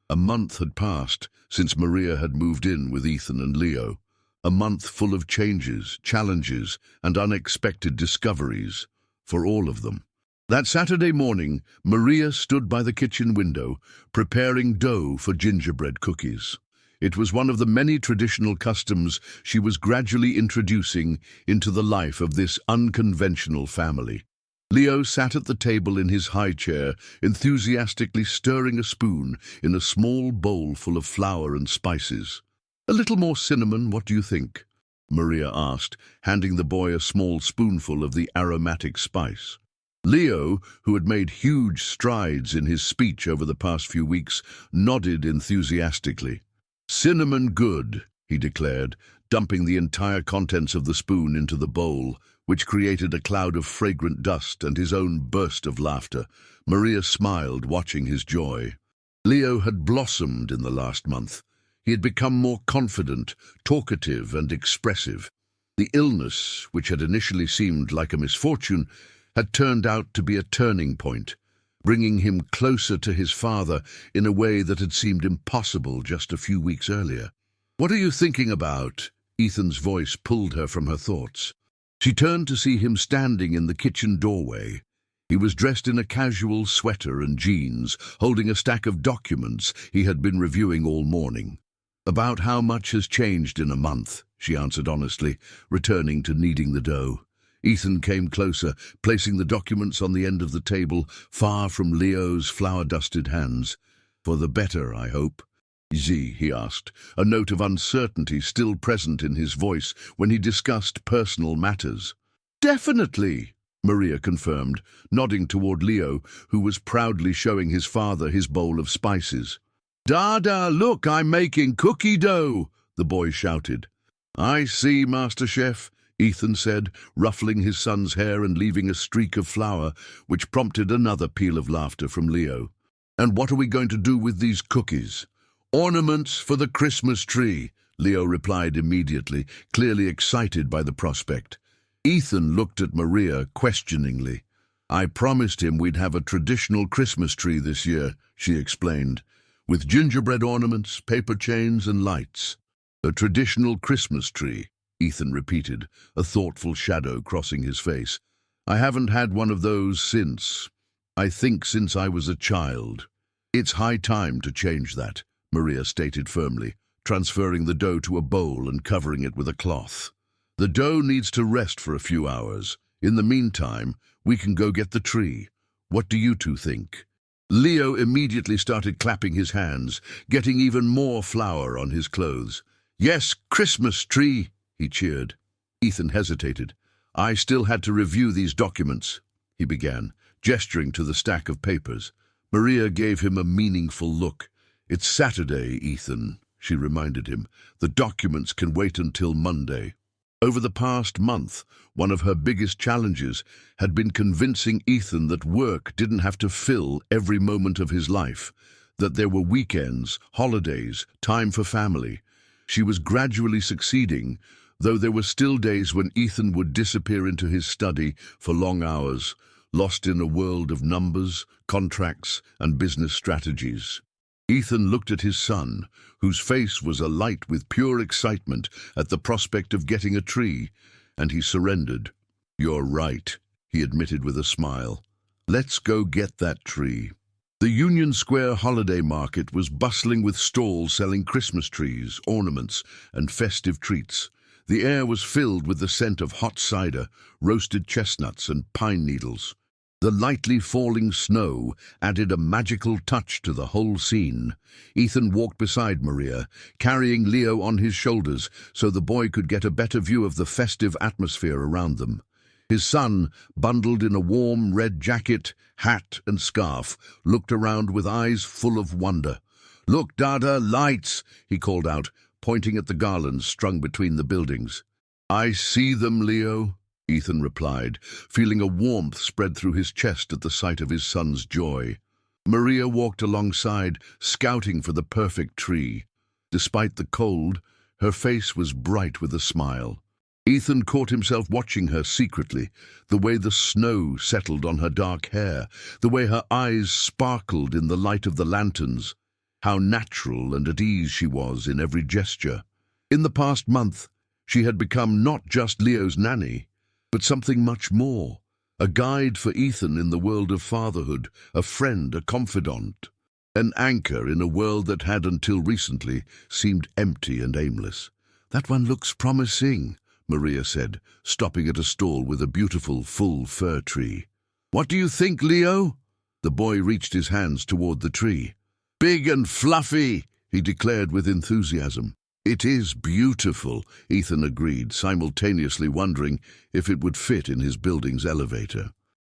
A month had passed since Maria had moved in with Ethan and Leo. A month full of changes, challenges, and unexpected discoveries for all of them. That Saturday morning, Maria stood by the kitchen window, preparing dough for gingerbread cookies. It was one of the many traditional customs she was gradually introducing into the life of this unconventional family. Leo sat at the table in his high chair, enthusiastically stirring a spoon in a small bowl full of flour and spices. "A little more cinnamon, what do you think?" Maria asked, handing the boy a small spoonful of the aromatic spice. Leo, who had made huge strides in his speech over the past few weeks, nodded enthusiastically. "Cinnamon good," he declared, dumping the entire contents of the spoon into the bowl, which created a cloud of fragrant dust and his own burst of laughter. Maria smiled, watching his joy. Leo had blossomed in the last month. He had become more confident, talkative, and expressive. The illness, which had initially seemed like a misfortune, had turned out to be a turning point, bringing him closer to his father in a way that had seemed impossible just a few weeks earlier. "What are you thinking about?" Ethan's voice pulled her from her thoughts. She turned to see him standing in the kitchen doorway. He was dressed in a casual sweater and jeans, holding a stack of documents he had been reviewing all morning. "About how much has changed in a month," she answered honestly, returning to kneading the dough. Ethan came closer, placing the documents on the end of the table, far from Leo's flour-dusted hands. "For the better, I hope." He asked, a note of uncertainty still present in his voice when he discussed personal matters. "Definitely," Maria confirmed, nodding toward Leo, who was proudly showing his father his bowl of spices. "Dada, look, I'm making cookie dough," the boy shouted. "I see, Master Chef," Ethan said, ruffling his son's hair and leaving a streak of flour, which prompted another peal of laughter from Leo. And what are we going to do with these cookies? Ornaments for the Christmas tree, Leo replied immediately, clearly excited by the prospect. Ethan looked at Maria questioningly. I promised him we'd have a traditional Christmas tree this year, she explained, with gingerbread ornaments, paper chains, and lights. A traditional Christmas tree, Ethan repeated, a thoughtful shadow crossing his face. I haven't had one of those since I was a child. It's high time to change that, Maria stated firmly, transferring the dough to a bowl and covering it with a cloth. The dough needs to rest for a few hours. In the meantime, we can go get the tree. What do you two think? Leo immediately started clapping his hands, getting even more flour on his clothes. Yes, Christmas tree, he cheered. Ethan hesitated. I still had to review these documents, he began, gesturing to the stack of papers. Maria gave him a meaningful look. It's Saturday, Ethan, she reminded him. The documents can wait until Monday. Over the past month, one of her biggest challenges had been convincing Ethan that work didn't have to fill every moment of his life, that there were weekends, holidays, time for family. She was gradually succeeding, though there were still days when Ethan would disappear into his study for long hours, lost in a world of numbers, contracts, and business strategies. Ethan looked at his son, whose face was alight with pure excitement at the prospect of getting a tree, and he surrendered. You're right, he admitted with a smile. Let's go get that tree. The Union Square holiday market was bustling with stalls selling Christmas trees, ornaments, and festive treats. The air was filled with the scent of hot cider, roasted chestnuts, and pine needles. The lightly falling snow added a magical touch to the whole scene. Ethan walked beside Maria, carrying Leo on his shoulders so the boy could get a better view of the festive atmosphere around them. His son, bundled in a warm red jacket, hat, and scarf, looked around with eyes full of wonder. Look, Dada, lights, he called out, pointing at the garlands strung between the buildings. I see them, Leo, Ethan replied, feeling a warmth spread through his chest at the sight of his son's joy. Maria walked alongside, scouting for the perfect tree. Despite the cold, her face was bright with a smile. Ethan caught himself watching her secretly, the way the snow settled on her dark hair, the way her eyes sparkled in the light of the lanterns. How natural and at ease she was in every gesture. In the past month, she had become not just Leo's nanny, but something much more, a guide for Ethan in the world of fatherhood, a friend, a confidant, an anchor in a world that had until recently seemed empty and aimless. That one looks promising, Maria said, stopping at a stall with a beautiful full fir tree. What do you think, Leo? The boy reached his hands toward the tree. Big and fluffy, he declared with enthusiasm. It is beautiful, Ethan agreed, simultaneously wondering if it would fit in his building's elevator.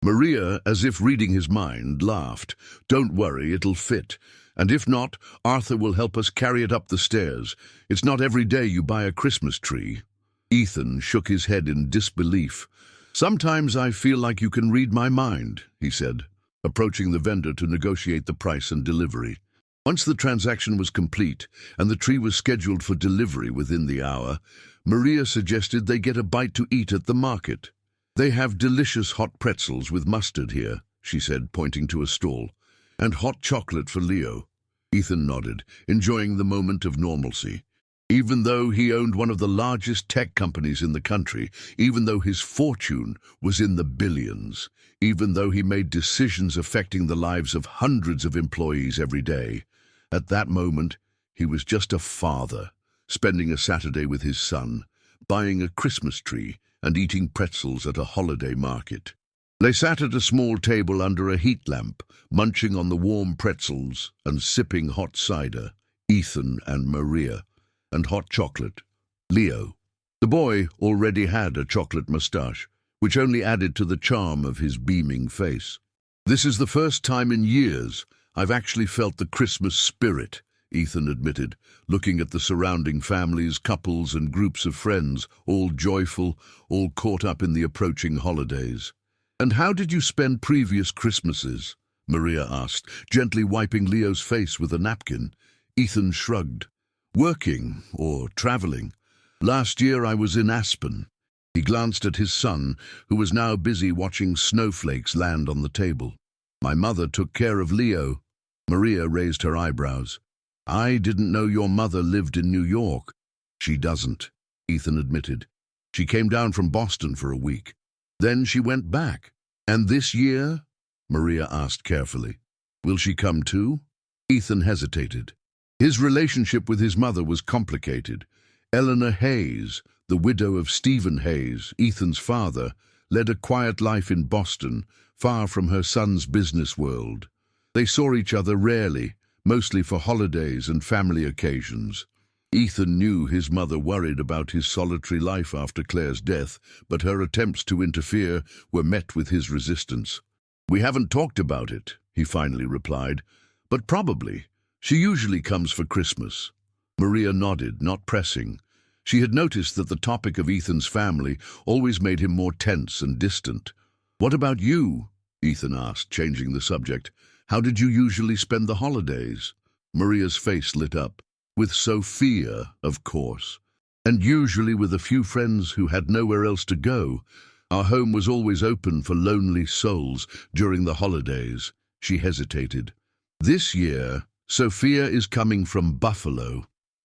Maria, as if reading his mind, laughed. Don't worry, it'll fit. And if not, Arthur will help us carry it up the stairs. It's not every day you buy a Christmas tree. Ethan shook his head in disbelief. Sometimes I feel like you can read my mind, he said, approaching the vendor to negotiate the price and delivery. Once the transaction was complete and the tree was scheduled for delivery within the hour, Maria suggested they get a bite to eat at the market. They have delicious hot pretzels with mustard here, she said, pointing to a stall, and hot chocolate for Leo. Ethan nodded, enjoying the moment of normalcy. Even though he owned one of the largest tech companies in the country, even though his fortune was in the billions, even though he made decisions affecting the lives of hundreds of employees every day, at that moment, he was just a father, spending a Saturday with his son, buying a Christmas tree and eating pretzels at a holiday market. They sat at a small table under a heat lamp, munching on the warm pretzels and sipping hot cider, Ethan and Maria, and hot chocolate, Leo. The boy already had a chocolate moustache, which only added to the charm of his beaming face. This is the first time in years I've actually felt the Christmas spirit, Ethan admitted, looking at the surrounding families, couples, and groups of friends, all joyful, all caught up in the approaching holidays. And how did you spend previous Christmases? Maria asked, gently wiping Leo's face with a napkin. Ethan shrugged. Working, or traveling. Last year I was in Aspen. He glanced at his son, who was now busy watching snowflakes land on the table. My mother took care of Leo. Maria raised her eyebrows. I didn't know your mother lived in New York. She doesn't, Ethan admitted. She came down from Boston for a week. Then she went back. And this year? Maria asked carefully. Will she come too? Ethan hesitated. His relationship with his mother was complicated. Eleanor Hayes, the widow of Stephen Hayes, Ethan's father, led a quiet life in Boston, far from her son's business world. They saw each other rarely, mostly for holidays and family occasions. Ethan knew his mother worried about his solitary life after Claire's death, but her attempts to interfere were met with his resistance. We haven't talked about it, he finally replied, but probably. She usually comes for Christmas. Maria nodded, not pressing. She had noticed that the topic of Ethan's family always made him more tense and distant. What about you? Ethan asked, changing the subject. How did you usually spend the holidays? Maria's face lit up. With Sophia, of course. And usually with a few friends who had nowhere else to go. Our home was always open for lonely souls during the holidays. She hesitated. This year, Sophia is coming from Buffalo.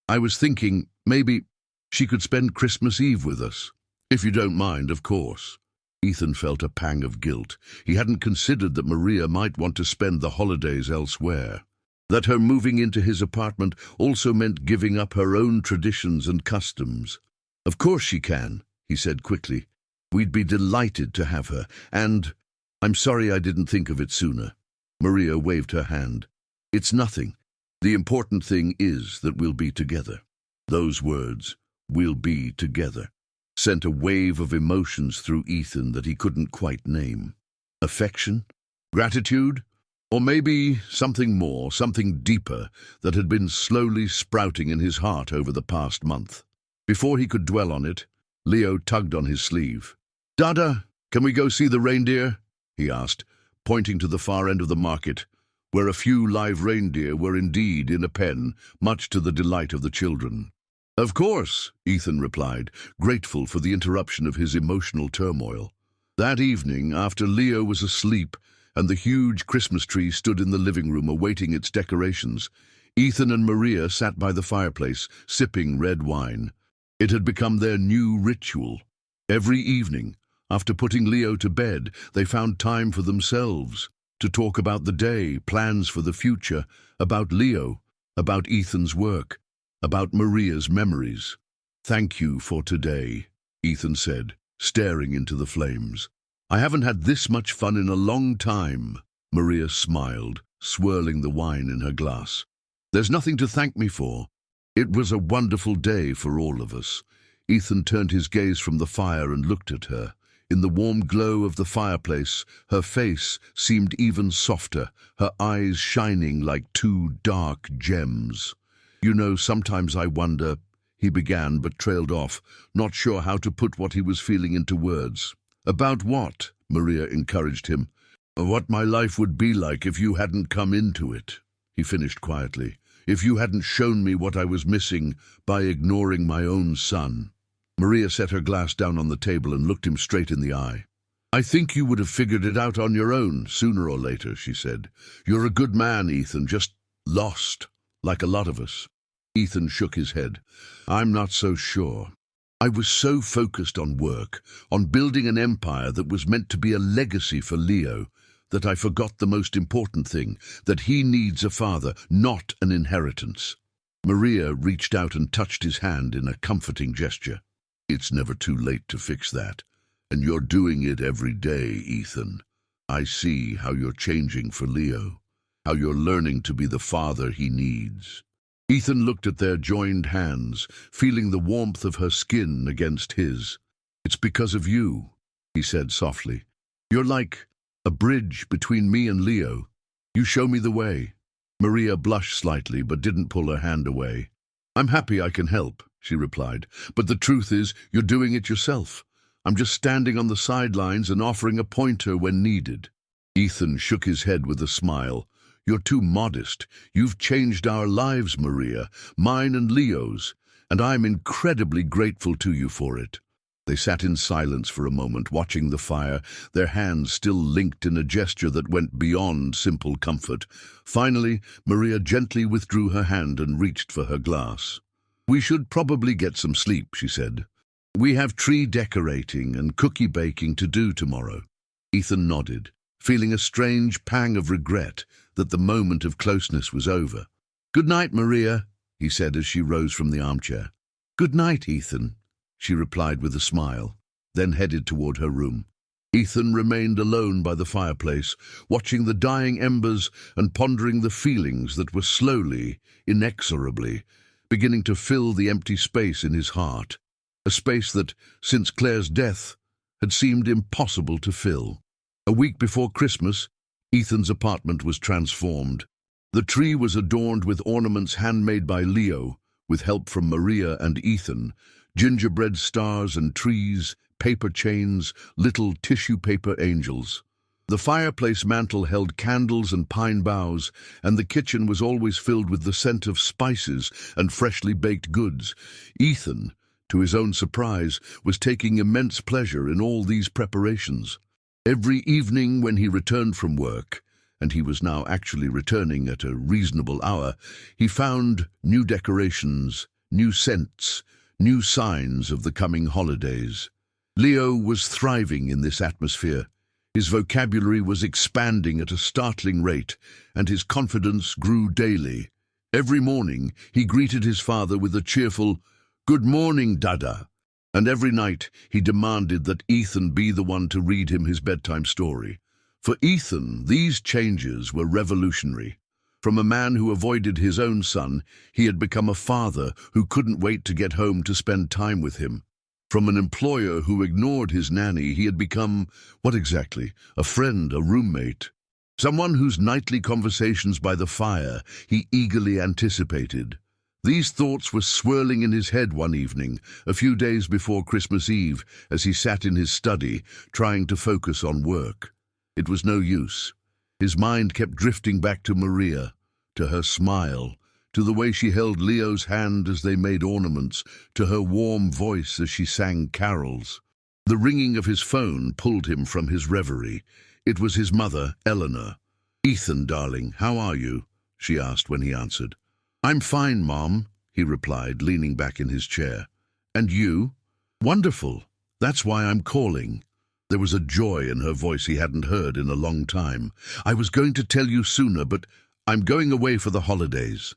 I was thinking maybe she could spend Christmas Eve with us. If you don't mind, of course. Ethan felt a pang of guilt. He hadn't considered that Maria might want to spend the holidays elsewhere. That her moving into his apartment also meant giving up her own traditions and customs. Of course she can, he said quickly. We'd be delighted to have her, and I'm sorry I didn't think of it sooner. Maria waved her hand. It's nothing. The important thing is that we'll be together. Those words, we'll be together, sent a wave of emotions through Ethan that he couldn't quite name. Affection? Gratitude? Or maybe something more, something deeper, that had been slowly sprouting in his heart over the past month. Before he could dwell on it, Leo tugged on his sleeve. Dada, can we go see the reindeer? He asked, pointing to the far end of the market, where a few live reindeer were indeed in a pen, much to the delight of the children. Of course, Ethan replied, grateful for the interruption of his emotional turmoil. That evening, after Leo was asleep, and the huge Christmas tree stood in the living room awaiting its decorations, Ethan and Maria sat by the fireplace, sipping red wine. It had become their new ritual. Every evening, after putting Leo to bed, they found time for themselves, to talk about the day, plans for the future, about Leo, about Ethan's work, about Maria's memories. Thank you for today, Ethan said, staring into the flames. I haven't had this much fun in a long time. Maria smiled, swirling the wine in her glass. There's nothing to thank me for. It was a wonderful day for all of us. Ethan turned his gaze from the fire and looked at her. In the warm glow of the fireplace, her face seemed even softer, her eyes shining like two dark gems. You know, sometimes I wonder, he began but trailed off, not sure how to put what he was feeling into words. About what? Maria encouraged him. What my life would be like if you hadn't come into it, he finished quietly. If you hadn't shown me what I was missing by ignoring my own son. Maria set her glass down on the table and looked him straight in the eye. I think you would have figured it out on your own, sooner or later, she said. You're a good man, Ethan, just lost, like a lot of us. Ethan shook his head. I'm not so sure. I was so focused on work, on building an empire that was meant to be a legacy for Leo, that I forgot the most important thing, that he needs a father, not an inheritance. Maria reached out and touched his hand in a comforting gesture. It's never too late to fix that, and you're doing it every day, Ethan. I see how you're changing for Leo, how you're learning to be the father he needs. Ethan looked at their joined hands, feeling the warmth of her skin against his. It's because of you, he said softly. You're like a bridge between me and Leo. You show me the way. Maria blushed slightly but didn't pull her hand away. I'm happy I can help, she replied, but the truth is you're doing it yourself. I'm just standing on the sidelines and offering a pointer when needed. Ethan shook his head with a smile. You're too modest. You've changed our lives, Maria, mine and Leo's, and I'm incredibly grateful to you for it. They sat in silence for a moment, watching the fire, their hands still linked in a gesture that went beyond simple comfort. Finally, Maria gently withdrew her hand and reached for her glass. We should probably get some sleep, she said. We have tree decorating and cookie baking to do tomorrow. Ethan nodded, feeling a strange pang of regret that the moment of closeness was over. Good night, Maria, he said as she rose from the armchair. Good night, Ethan, she replied with a smile, then headed toward her room. Ethan remained alone by the fireplace, watching the dying embers and pondering the feelings that were slowly, inexorably, beginning to fill the empty space in his heart, a space that, since Claire's death, had seemed impossible to fill. A week before Christmas, Ethan's apartment was transformed. The tree was adorned with ornaments handmade by Leo, with help from Maria and Ethan, gingerbread stars and trees, paper chains, little tissue paper angels. The fireplace mantel held candles and pine boughs, and the kitchen was always filled with the scent of spices and freshly baked goods. Ethan, to his own surprise, was taking immense pleasure in all these preparations. Every evening when he returned from work, and he was now actually returning at a reasonable hour, he found new decorations, new scents, new signs of the coming holidays. Leo was thriving in this atmosphere. His vocabulary was expanding at a startling rate, and his confidence grew daily. Every morning he greeted his father with a cheerful, "Good morning, Dada," and every night he demanded that Ethan be the one to read him his bedtime story. For Ethan, these changes were revolutionary. From a man who avoided his own son, he had become a father who couldn't wait to get home to spend time with him. From an employer who ignored his nanny, he had become, what exactly? A friend, a roommate. Someone whose nightly conversations by the fire he eagerly anticipated. These thoughts were swirling in his head one evening, a few days before Christmas Eve, as he sat in his study, trying to focus on work. It was no use. His mind kept drifting back to Maria, to her smile, to the way she held Leo's hand as they made ornaments, to her warm voice as she sang carols. The ringing of his phone pulled him from his reverie. It was his mother, Eleanor. "Ethan, darling, how are you?" she asked when he answered. "I'm fine, Mom," he replied, leaning back in his chair. "And you?" "Wonderful. That's why I'm calling." There was a joy in her voice he hadn't heard in a long time. "I was going to tell you sooner, but I'm going away for the holidays."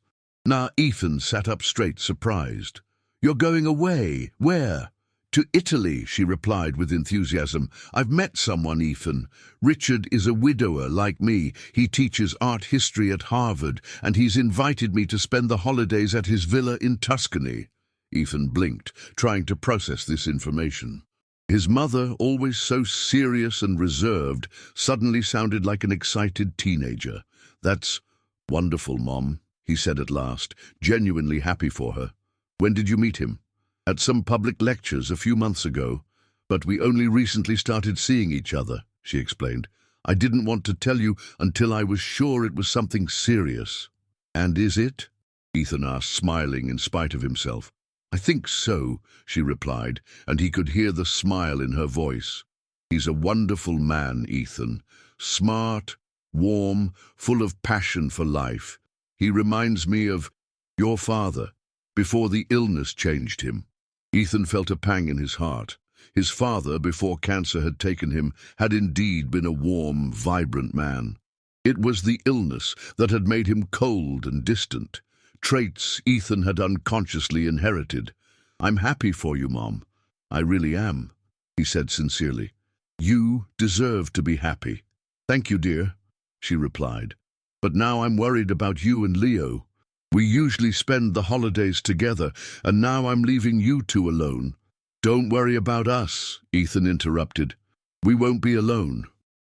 Ethan sat up straight, surprised. "You're going away? Where?" "To Italy," she replied with enthusiasm. "I've met someone, Ethan. Richard is a widower like me. He teaches art history at Harvard, and he's invited me to spend the holidays at his villa in Tuscany." Ethan blinked, trying to process this information. His mother, always so serious and reserved, suddenly sounded like an excited teenager. "That's wonderful, Mom," he said at last, genuinely happy for her. "When did you meet him?" "At some public lectures a few months ago, but we only recently started seeing each other," she explained. "I didn't want to tell you until I was sure it was something serious." "And is it?" Ethan asked, smiling in spite of himself. "I think so," she replied, and he could hear the smile in her voice. "He's a wonderful man, Ethan. Smart, warm, full of passion for life. He reminds me of your father, before the illness changed him." Ethan felt a pang in his heart. His father, before cancer had taken him, had indeed been a warm, vibrant man. It was the illness that had made him cold and distant, traits Ethan had unconsciously inherited. "I'm happy for you, Mom. I really am," he said sincerely. "You deserve to be happy." "Thank you, dear," she replied. "But now I'm worried about you and Leo. We usually spend the holidays together, and now I'm leaving you two alone." "Don't worry about us," Ethan interrupted. "We won't be alone.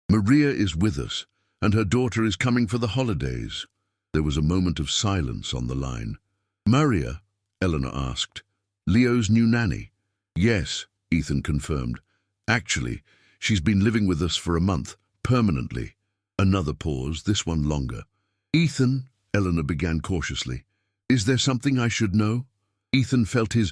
Maria is with us, and her daughter is coming for the holidays." There was a moment of silence on the line. "Maria?" Eleanor asked. "Leo's new nanny?" "Yes," Ethan confirmed. "Actually, she's been living with us for a month, permanently." Another pause, this one longer. "Ethan," Eleanor began cautiously, "is there something I should know?" Ethan felt his